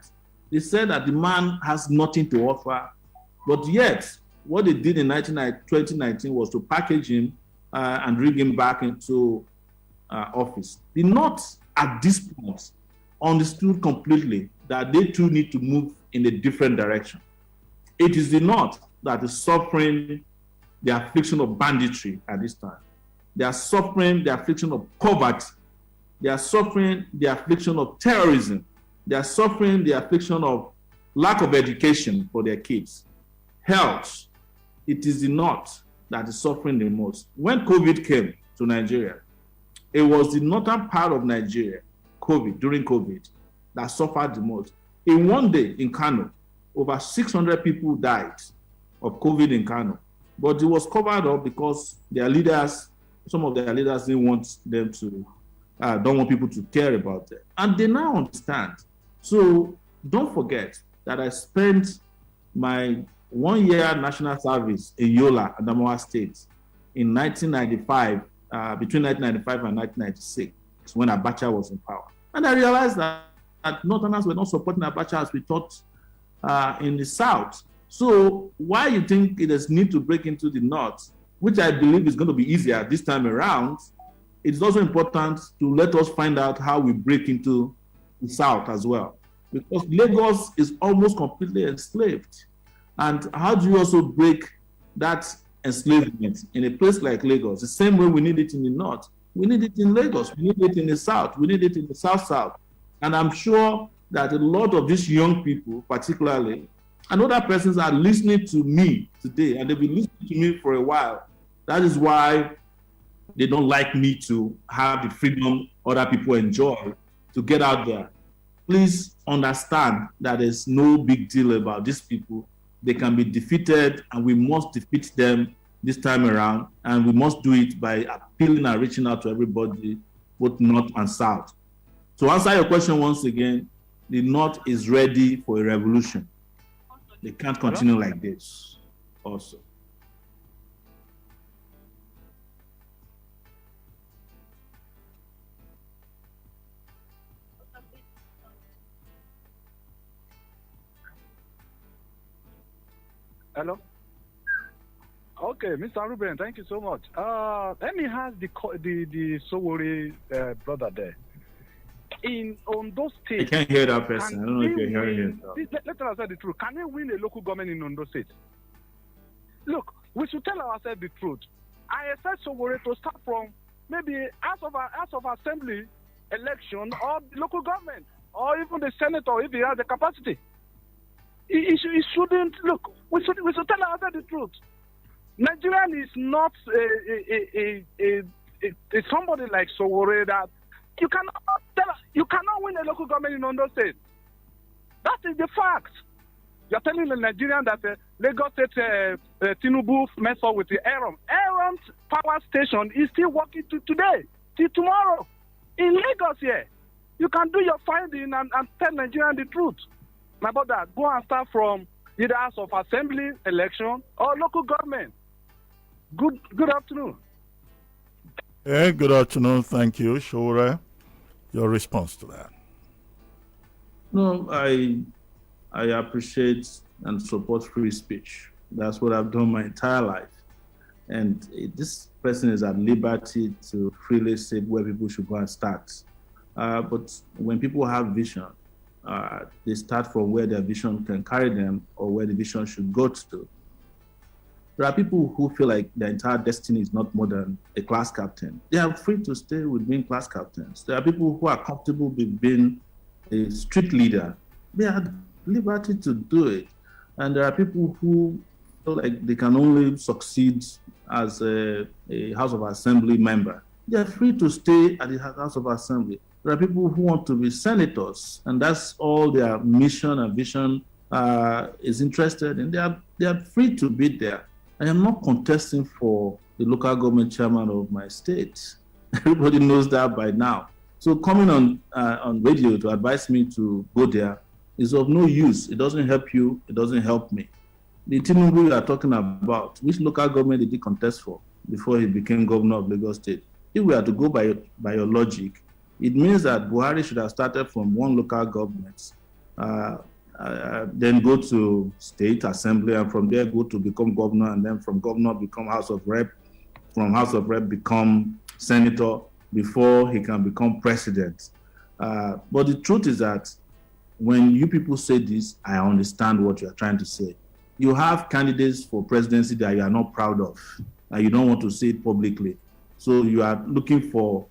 They said that the man has nothing to offer, but yet what they did in 2019 was to package him and bring him back into office. The North, at this point, understood completely that they too need to move in a different direction. It is the North that is suffering the affliction of banditry at this time. They are suffering the affliction of poverty. They are suffering the affliction of terrorism. They are suffering the affliction of lack of education for their kids. Health. It is the North that is suffering the most. When COVID came to Nigeria, it was the northern part of Nigeria, during COVID, that suffered the most. In one day in Kano, over 600 people died of COVID in Kano. But it was covered up because their leaders, some of their leaders didn't want them to, don't want people to care about them. And they now understand. So don't forget that I spent my 1-year national service in Yola, Adamawa State, in 1995, between 1995 and 1996, when Abacha was in power. And I realized that Northerners were not supporting Abacha as we thought in the South. So why you think it is need to break into the North, which I believe is going to be easier this time around, it's also important to let us find out how we break into the South as well. Because Lagos is almost completely enslaved. And how do you also break that enslavement in a place like Lagos? The same way we need it in the North. We need it in Lagos. We need it in the South. We need it in the South-South. And I'm sure that a lot of these young people, particularly, and other persons are listening to me today, and they've been listening to me for a while. That is why they don't like me to have the freedom other people enjoy to get out there. Please understand that there's no big deal about these people. They can be defeated, and we must defeat them this time around, and we must do it by appealing and reaching out to everybody, both North and South. To answer your question once again, the North is ready for a revolution. They can't continue like this also.
Hello? Okay, Mr. Reuben, thank you so much. Let me ask the Sowore brother there. In Ondo State,
I can't hear that person. I don't know if you're hearing him.
Let us say the truth. Can we win a local government in Ondo State? Look, we should tell ourselves the truth. I expect Sowore to start from maybe House of Assembly election or the local government or even the senator if he has the capacity. He shouldn't look. We should tell ourselves the truth. Nigerian is not a somebody like Sowore that you cannot win a local government in Ondo State. That is the fact. You're telling the Nigerian that Lagos State Tinubu messed up with the Aram. Aram's power station is still working today, till tomorrow. In Lagos here, you can do your finding and tell Nigerian the truth. My brother, go and start from either House of Assembly election or local government. Good afternoon.
Yeah, good afternoon. Thank you, Sowore. Your response to that?
No, I appreciate and support free speech. That's what I've done my entire life. And this person is at liberty to freely say where people should go and start. But when people have vision, they start from where their vision can carry them or where the vision should go to. There are people who feel like their entire destiny is not more than a class captain. They are free to stay with being class captains. There are people who are comfortable with being a street leader. They have liberty to do it. And there are people who feel like they can only succeed as a House of Assembly member. They are free to stay at the House of Assembly. There are people who want to be senators, and that's all their mission and vision is interested in. They are free to be there. I am not contesting for the local government chairman of my state. Everybody knows that by now. So coming on radio to advise me to go there is of no use. It doesn't help you. It doesn't help me. The Tinubu you are talking about, which local government did he contest for before he became governor of Lagos State? If we are to go by your logic, it means that Buhari should have started from one local government, then go to state assembly, and from there go to become governor, and then from governor become House of Rep, from House of Rep become senator before he can become president. But the truth is that when you people say this, I understand what you are trying to say. You have candidates for presidency that you are not proud of, and you don't want to say it publicly. So you are looking for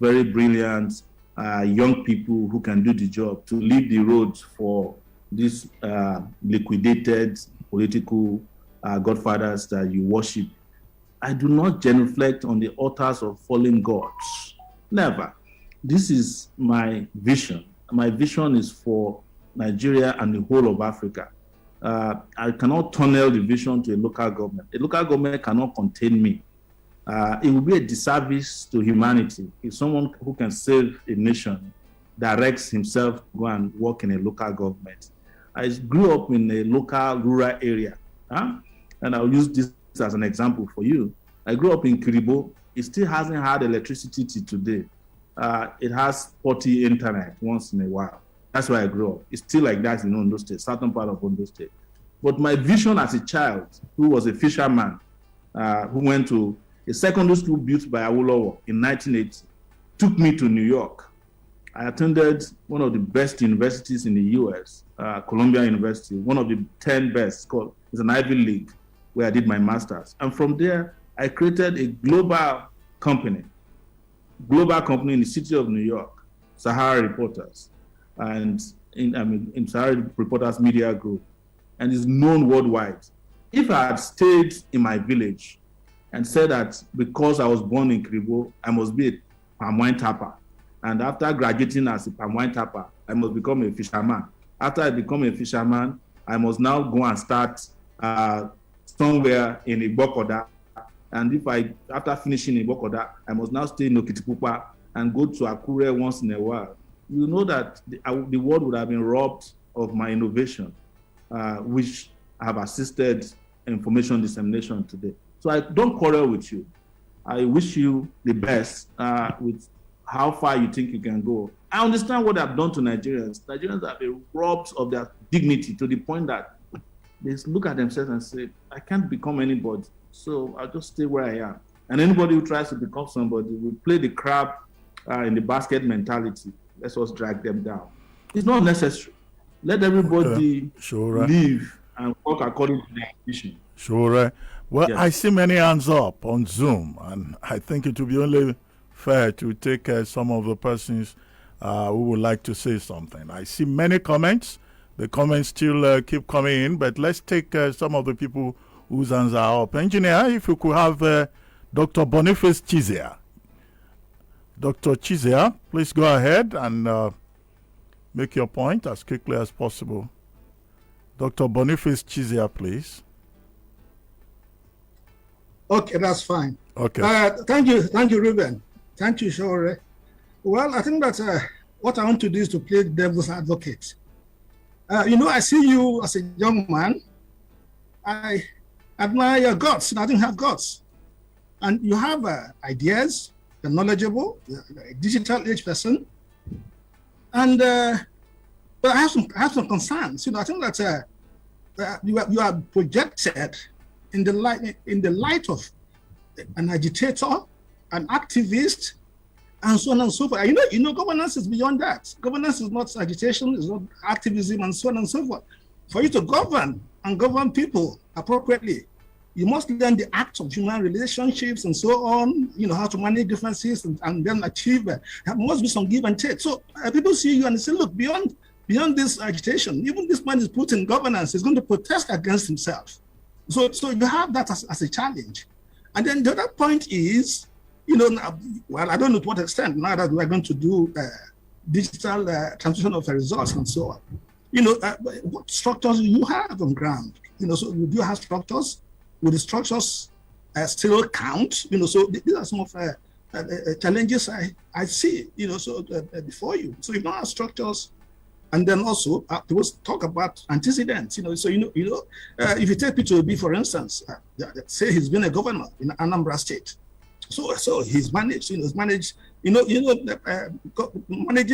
very brilliant young people who can do the job to lead the road for these liquidated political godfathers that you worship. I do not genuflect on the altars of fallen gods. Never. This is my vision. My vision is for Nigeria and the whole of Africa. I cannot tunnel the vision to a local government. A local government cannot contain me. It will be a disservice to humanity if someone who can save a nation directs himself to go and work in a local government. I grew up in a local rural area, and I'll use this as an example for you. I grew up in Kiribo. It still hasn't had electricity till today. It has spotty internet once in a while. That's where I grew up. It's still like that in Ondo State, southern part of Ondo State. But my vision as a child, who was a fisherman, who went to a secondary school built by Awolowo in 1980, took me to New York. I attended one of the best universities in the US, Columbia University, one of the 10 best. It's an Ivy League, where I did my master's. And from there, I created a global company in the city of New York, Sahara Reporters, and in Sahara Reporters Media Group, and is known worldwide. If I had stayed in my village and said that because I was born in Kribo, I must be a palm wine tapper, and after graduating as a palm wine tapper, I must become a fisherman. After I become a fisherman, I must now go and start somewhere in Igbokoda. And after finishing in Igbokoda, I must now stay in Okitipupa and go to Akure once in a while. You know that the world would have been robbed of my innovation, which have assisted information dissemination today. So I don't quarrel with you. I wish you the best with how far you think you can go. I understand what I've done to Nigerians. Nigerians have been robbed of their dignity to the point that they look at themselves and say, I can't become anybody, so I'll just stay where I am. And anybody who tries to become somebody will play the crab in the basket mentality. Let's just drag them down. It's not necessary. Let everybody live and work according to their vision.
Sure. Well,
Yes.
I see many hands up on Zoom, and I think it would be only fair to take some of the persons who would like to say something. I see many comments. The comments still keep coming in, but let's take some of the people whose hands are up. Engineer, if you could have Dr. Boniface Chizia. Dr. Chizia, please go ahead and make your point as quickly as possible. Dr. Boniface Chizia, please.
Okay, that's fine.
Okay.
Thank you, Reuben. Thank you, Sowore. Well, I think that what I want to do is to play the devil's advocate. I see you as a young man. I admire your guts, and I didn't have guts. And you have ideas, you're knowledgeable, you're a digital age person. And but I have some concerns. I think that you are projected in the light of an agitator, an activist, and so on and so forth. Governance is beyond that. Governance is not agitation, it's not activism, and so on and so forth. For you to govern and govern people appropriately, you must learn the act of human relationships and so on, how to manage differences and then achieve. There must be some give and take. So people see you and they say, look, beyond this agitation, even this man is put in governance, he's going to protest against himself. So you have that as a challenge. And then the other point is, well, I don't know to what extent now that we're going to do digital transmission of results and so on. What structures do you have on ground? So do you have structures? Will the structures still count? So these are some of challenges I see, before you. So you don't have structures. And then also, there was talk about antecedents, So, if you take Peter Obi, for instance, say he's been a governor in Anambra State. So he's managed, managing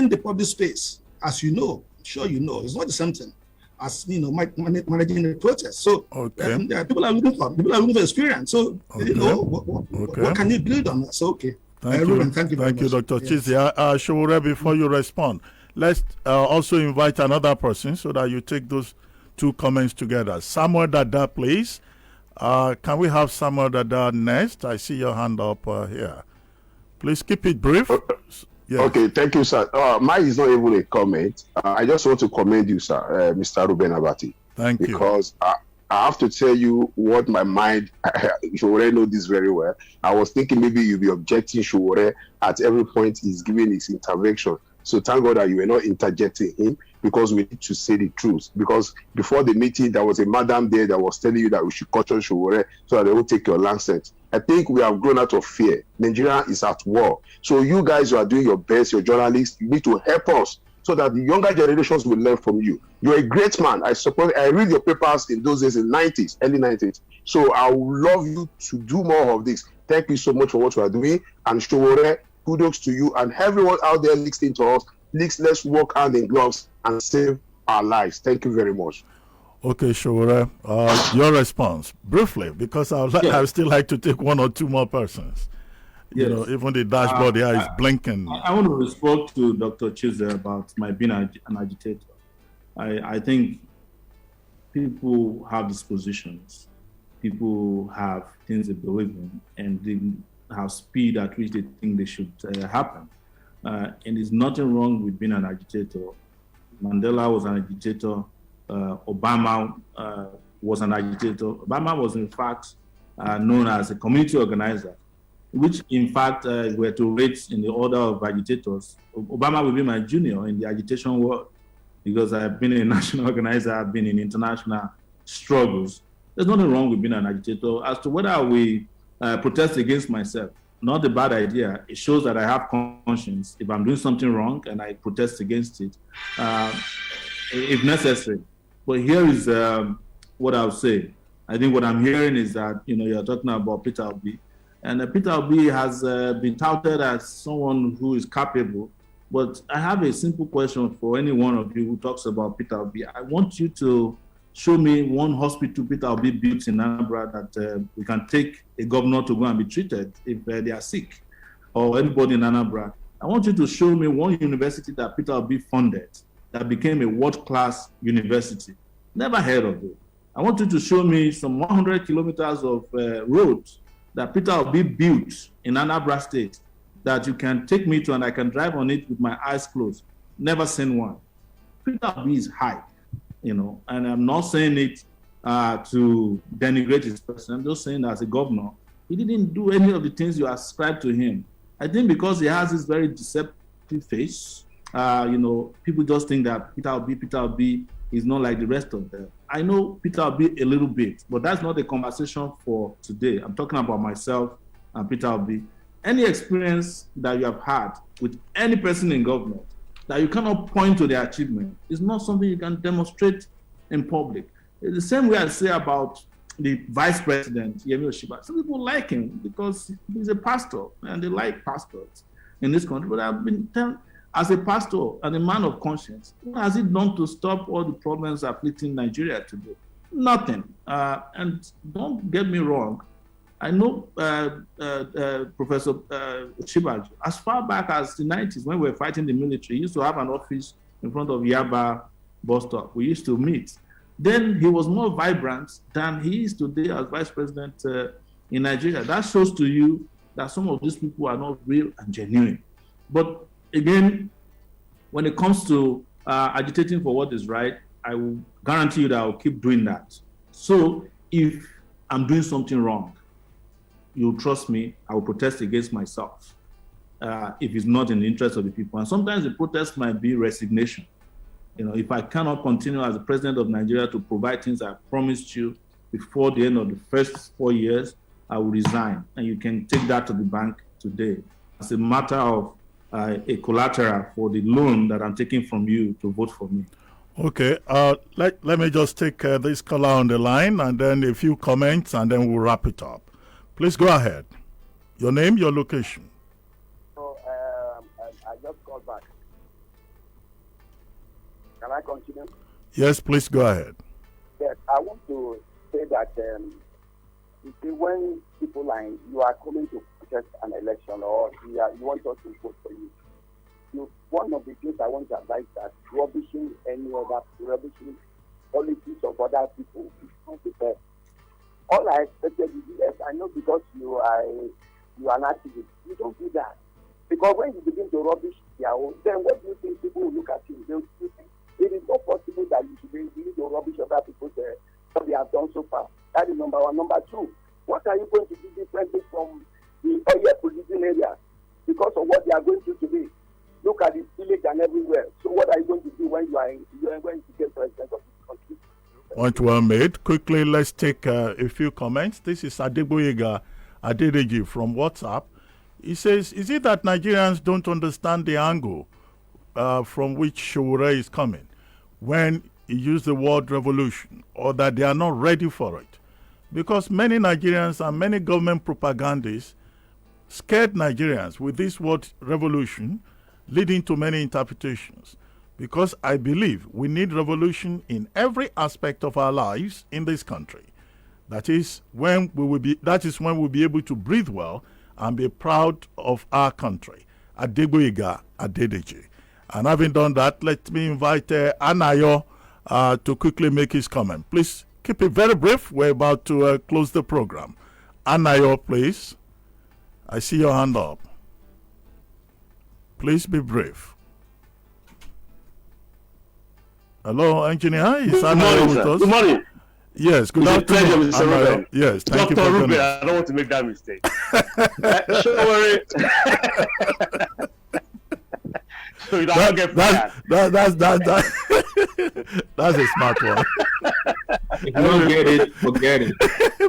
the public space, as you know, sure it's not the same thing as, managing the protest. So people are looking for experience. So, what can you build on that? So, okay.
Thank you, Dr. Chizia. Sowore, before you respond, let's also invite another person so that you take those two comments together. Samuel Dada, please. Can we have Samuel Dada next? I see your hand up here. Please keep it brief.
Yes. Okay, thank you, sir. Mine is not even a comment. I just want to commend you, sir, Mr. Reuben Abati.
Thank you.
Because I have to tell you what my mind, Sowore know this very well. I was thinking maybe you'll be objecting Sowore at every point he's giving his intervention. So thank God that you were not interjecting him, because we need to say the truth. Because before the meeting, there was a madam there that was telling you that we should caution Sowore so that they will take your lancet. I think we have grown out of fear. Nigeria is at war. So you guys who are doing your best, your journalists, you need to help us so that the younger generations will learn from you. You're a great man. I suppose I read your papers in those days, in the 90s, early 90s. So I would love you to do more of this. Thank you so much for what you are doing. And Sowore, kudos to you and everyone out there listening to us. Let's work hand in gloves and save our lives. Thank you very much.
Okay, Sowore, your response briefly, because I would still like to take one or two more persons.
Yes.
Even the dashboard here is blinking.
I want to respond to Dr. Chizia about my being an agitator. I think people have dispositions. People have things they believe in, and they have speed at which they think they should happen. And there's nothing wrong with being an agitator. Mandela was an agitator. Obama was an agitator. Obama was, in fact, known as a community organizer, which, in fact, were to rate in the order of agitators. Obama will be my junior in the agitation world, because I've been a national organizer, I've been in international struggles. There's nothing wrong with being an agitator. As to whether we protest against myself, not a bad idea. It shows that I have conscience. If I'm doing something wrong and I protest against it, if necessary. But here is what I'll say. I think what I'm hearing is that, you're talking about Peter Obi. And Peter Obi has been touted as someone who is capable. But I have a simple question for any one of you who talks about Peter Obi. I want you to show me one hospital Peter Obi built in Anambra that we can take a governor to go and be treated if they are sick, or anybody in Anambra. I want you to show me one university that Peter Obi funded that became a world-class university. Never heard of it. I want you to show me some 100 kilometers of roads that Peter Obi built in Anambra State that you can take me to and I can drive on it with my eyes closed. Never seen one. Peter Obi is high, and I'm not saying it to denigrate his person. I'm just saying that as a governor, he didn't do any of the things you ascribe to him. I think because he has this very deceptive face, people just think that Peter Obi is not like the rest of them. I know Peter Obi a little bit, but that's not the conversation for today. I'm talking about myself and Peter Obi. Any experience that you have had with any person in government that you cannot point to their achievement is not something you can demonstrate in public. It's the same way I say about the vice president, Yemi Oshiba. Some people like him because he's a pastor, and they like pastors in this country. But I've been telling, as a pastor and a man of conscience, what has he done to stop all the problems afflicting Nigeria today? Nothing. And don't get me wrong, I know Professor Oshiba, as far back as the 90s, when we were fighting the military, he used to have an office in front of Yaba bus stop. We used to meet. Then he was more vibrant than he is today as vice president in Nigeria. That shows to you that some of these people are not real and genuine. But again, when it comes to agitating for what is right, I will guarantee you that I will keep doing that. So if I'm doing something wrong, you'll trust me, I will protest against myself if it's not in the interest of the people. And sometimes the protest might be resignation. If I cannot continue as the president of Nigeria to provide things I promised you before the end of the first 4 years, I will resign. And you can take that to the bank today as a matter of a collateral for the loan that I'm taking from you to vote for me.
Okay, let me just take this caller on the line and then a few comments and then we'll wrap it up. Please go ahead. Your name, your location.
So, I just called back. Can I continue?
Yes, please go ahead.
Yes, I want to say that you see, when people you are coming to contest an election or you want us to vote for you, one of the things I want to advise that rubbishing policies of other people is not the best. All I expected is, yes, I know because you are an activist, you don't do that. Because when you begin to rubbish their own, then what do you think people will look at you? They will think it is not possible that you should be willing to rubbish other people's what they have done so far. That is number one. Number two, what are you going to do differently from the oil producing areas because of what they are going through today? Look at the village and everywhere. So what are you going to do when you are going to get president of this country?
Point well made. Quickly, let's take a few comments. This is Adegboyega Adedeji from WhatsApp. He says, is it that Nigerians don't understand the angle from which Sowore is coming when he used the word revolution, or that they are not ready for it? Because many Nigerians and many government propagandists scared Nigerians with this word revolution, leading to many interpretations. Because I believe we need revolution in every aspect of our lives in this country. That is when we'll be able to breathe well and be proud of our country. Adegboyega Adedeji. And having done that, let me invite Anayo to quickly make his comment. Please keep it very brief. We're about to close the program. Anayo, please. I see your hand up. Please be brief. Hello, engineer. Is Anayo with us?
Good morning.
Yes, good afternoon.
Pleasure, Mr. Reuben.
Yes, thank
Dr.
you for
Reuben, I don't want to make that mistake. Sowore. So you don't get fired.
That's a smart one.
If you don't get it, forget it.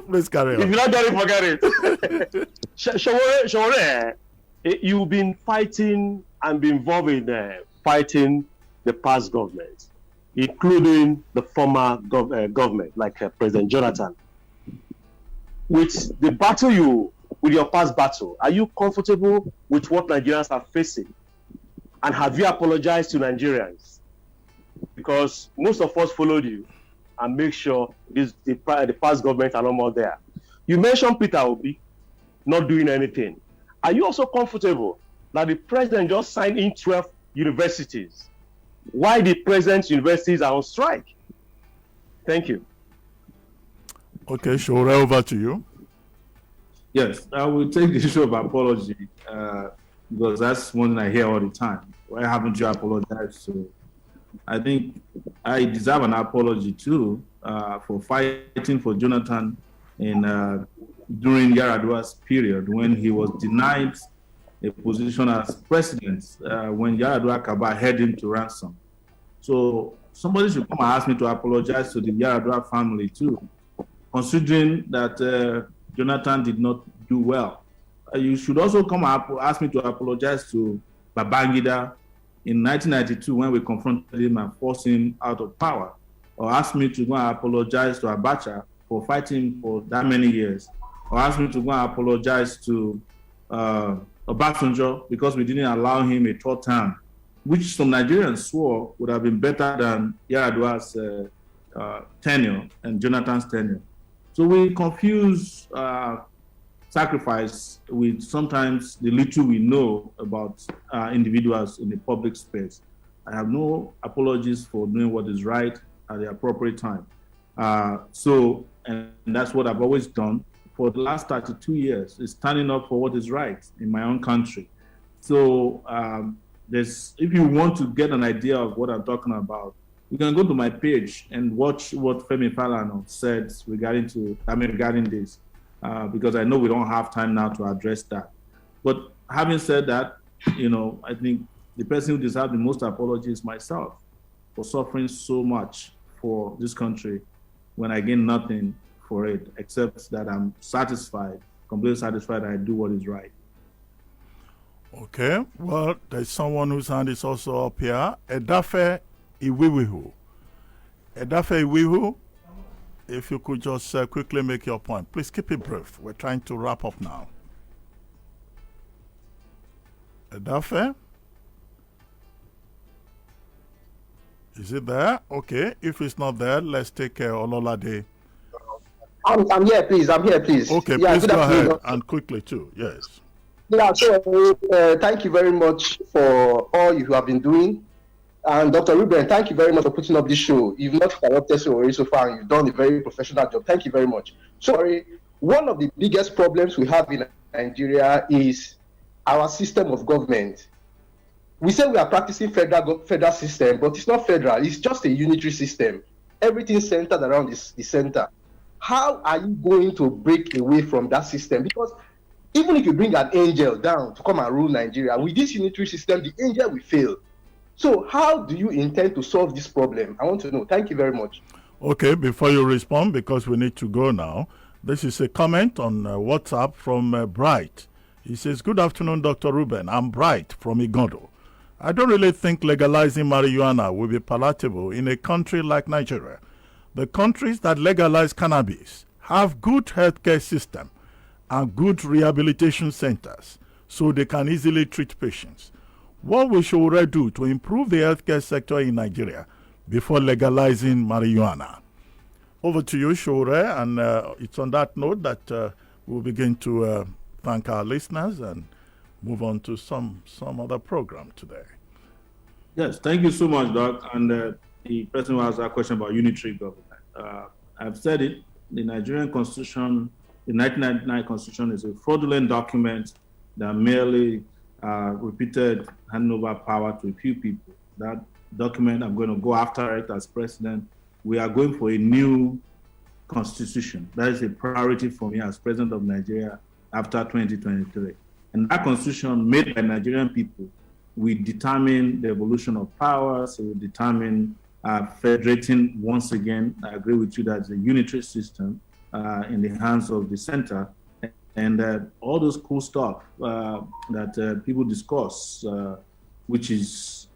Please carry on.
If you don't get it, forget it. Sowore, you've been fighting and been involved in fighting the past government, including the former government, like President Jonathan. With the battle with your past battle, are you comfortable with what Nigerians are facing? And have you apologized to Nigerians? Because most of us followed you, and make sure the past government are no more there. You mentioned Peter Obi not doing anything. Are you also comfortable that the president just signed in 12 universities? Why the present universities are on strike? Thank you.
Okay, Sowore, over to you.
Yes, I will take the issue of apology because that's one thing I hear all the time. Why haven't you apologized to? I think I deserve an apology too for fighting for Jonathan during Yar'Adua's period when he was denied a position as president when Yar'Adua Kaba held him to ransom. So somebody should come and ask me to apologize to the Yar'Adua family too, considering that Jonathan did not do well. You should also come and ask me to apologize to Babangida in 1992 when we confronted him and forced him out of power, or ask me to go and apologize to Abacha for fighting for that many years, or ask me to go and apologize to Obasanjo because we didn't allow him a third term, which some Nigerians swore would have been better than Yar'Adua's tenure and Jonathan's tenure. So we confuse sacrifice with sometimes the little we know about individuals in the public space. I have no apologies for doing what is right at the appropriate time. And that's what I've always done for the last 32 years, is standing up for what is right in my own country. So if you want to get an idea of what I'm talking about, you can go to my page and watch what Femi Falana said regarding this, because I know we don't have time now to address that. But having said that, I think the person who deserves the most apology is myself for suffering so much for this country when I gain nothing for it, except that I'm completely satisfied that I do what is right.
Okay, well, there's someone whose hand is also up here. Edafe Iwiwihu. Edafe Iwiwihu, if you could just quickly make your point. Please keep it brief. We're trying to wrap up now. Edafe? Is it there? Okay, if it's not there, let's take Ololade.
I'm here, please.
Okay, please go ahead and quickly too. Yes.
Yeah, so thank you very much for all you have been doing. And Dr. Reuben, thank you very much for putting up this show. You've not interrupted Sowore so far, and you've done a very professional job. Thank you very much. Sorry, one of the biggest problems we have in Nigeria is our system of government. We say we are practicing federal system, but it's not federal. It's just a unitary system. Everything centered around the center. How are you going to break away from that system? Because even if you bring an angel down to come and rule Nigeria, with this unitary system, the angel will fail. So how do you intend to solve this problem? I want to know. Thank you very much.
Okay, before you respond, because we need to go now, this is a comment on WhatsApp from Bright. He says, "Good afternoon, Dr. Reuben. I'm Bright from Igondo. I don't really think legalizing marijuana will be palatable in a country like Nigeria. The countries that legalize cannabis have good healthcare system and good rehabilitation centers, so they can easily treat patients. What will Sowore do to improve the healthcare sector in Nigeria before legalizing marijuana?" Over to you, Sowore, and it's on that note that we'll begin to thank our listeners and move on to some other program today.
Yes, thank you so much, Doc. And the person who asked that question about unitary government. I've said it, the Nigerian Constitution, the 1999 Constitution is a fraudulent document that merely repeated handing over power to a few people. That document, I'm going to go after it as president. We are going for a new constitution. That is a priority for me as president of Nigeria after 2023. And that constitution made by Nigerian people will determine the evolution of powers, it will determine federating once again. I agree with you that it's a unitary system in the hands of the center. And all those cool stuff that people discuss, which is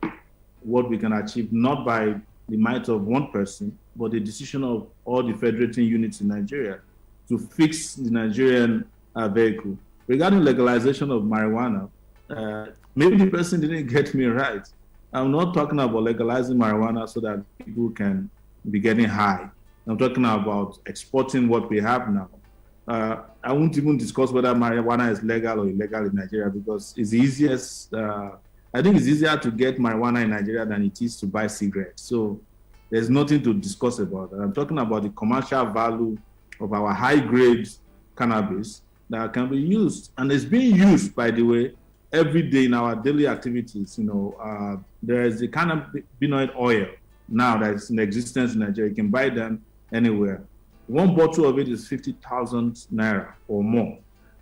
what we can achieve not by the might of one person, but the decision of all the federating units in Nigeria to fix the Nigerian vehicle. Regarding legalization of marijuana, maybe the person didn't get me right. I'm not talking about legalizing marijuana so that people can be getting high. I'm talking about exporting what we have now. I won't even discuss whether marijuana is legal or illegal in Nigeria because it's easiest. I think it's easier to get marijuana in Nigeria than it is to buy cigarettes. So there's nothing to discuss about. I'm talking about the commercial value of our high-grade cannabis that can be used, and it's being used, by the way, every day in our daily activities. There is a cannabinoid oil now that's in existence in Nigeria. You can buy them anywhere. One bottle of it is 50,000 naira or more,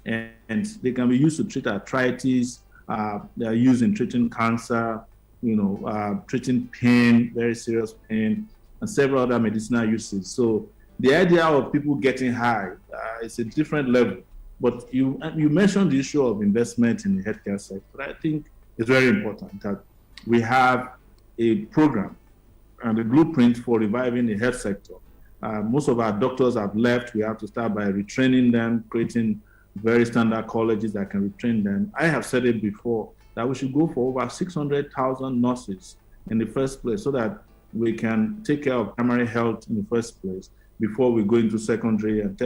and they can be used to treat arthritis. They are used in treating cancer, treating pain, very serious pain, and several other medicinal uses. So the idea of people getting high is a different level. But you mentioned the issue of investment in the healthcare sector. I think it's very important that we have a program and a blueprint for reviving the health sector. Most of our doctors have left. We have to start by retraining them, creating very standard colleges that can retrain them. I have said it before that we should go for over 600,000 nurses in the first place so that we can take care of primary health in the first place before we go into secondary and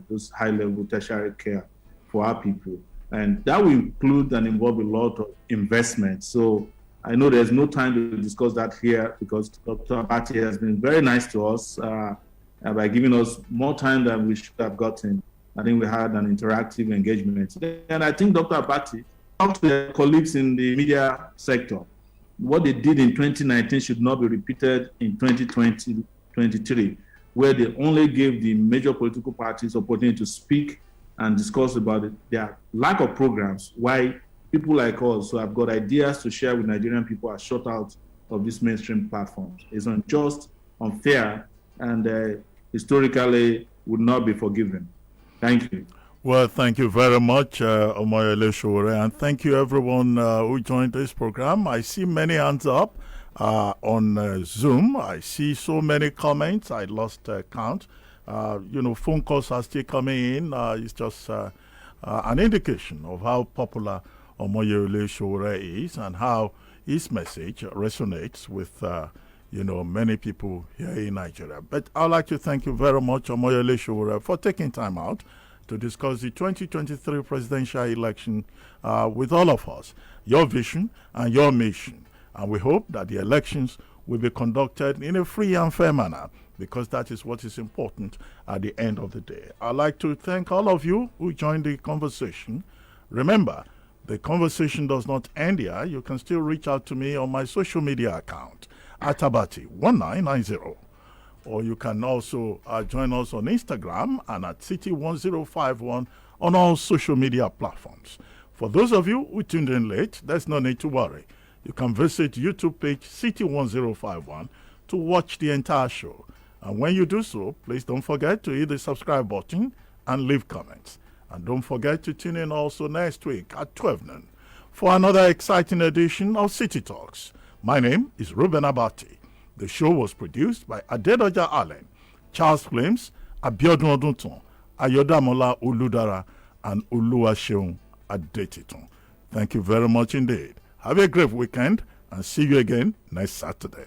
those high-level tertiary care for our people. And that will include and involve a lot of investment. So I know there's no time to discuss that here because Dr. Abati has been very nice to us by giving us more time than we should have gotten. I think we had an interactive engagement. And I think Dr. Abati talked to their colleagues in the media sector. What they did in 2019 should not be repeated in 2023, where they only gave the major political parties opportunity to speak and discuss about their lack of programs, why people like us who have got ideas to share with Nigerian people are shut out of these mainstream platforms. It's unjust, unfair, and historically would not be forgiven. Thank you.
Well, thank you very much, Omoyele Sowore, and thank you everyone who joined this program. I see many hands up on Zoom. I see so many comments. I lost count. Phone calls are still coming in. It's just an indication of how popular Omoyele Sowore is and how his message resonates with many people here in Nigeria. But I'd like to thank you very much, Omoyele Sowore, for taking time out to discuss the 2023 presidential election with all of us, your vision and your mission. And we hope that the elections will be conducted in a free and fair manner, because that is what is important at the end of the day. I'd like to thank all of you who joined the conversation. Remember, the conversation does not end here. You can still reach out to me on my social media account at Abati1990. Or you can also join us on Instagram and at City1051 on all social media platforms. For those of you who tuned in late, there's no need to worry. You can visit YouTube page City1051 to watch the entire show. And when you do so, please don't forget to hit the subscribe button and leave comments. And don't forget to tune in also next week at 12 noon for another exciting edition of City Talks. My name is Reuben Abati. The show was produced by Adedoja Allen, Charles Flames, Abiodun Odunton, Ayodamola Uludara, and Oluwaseun Adetiton. Thank you very much indeed. Have a great weekend and see you again next Saturday.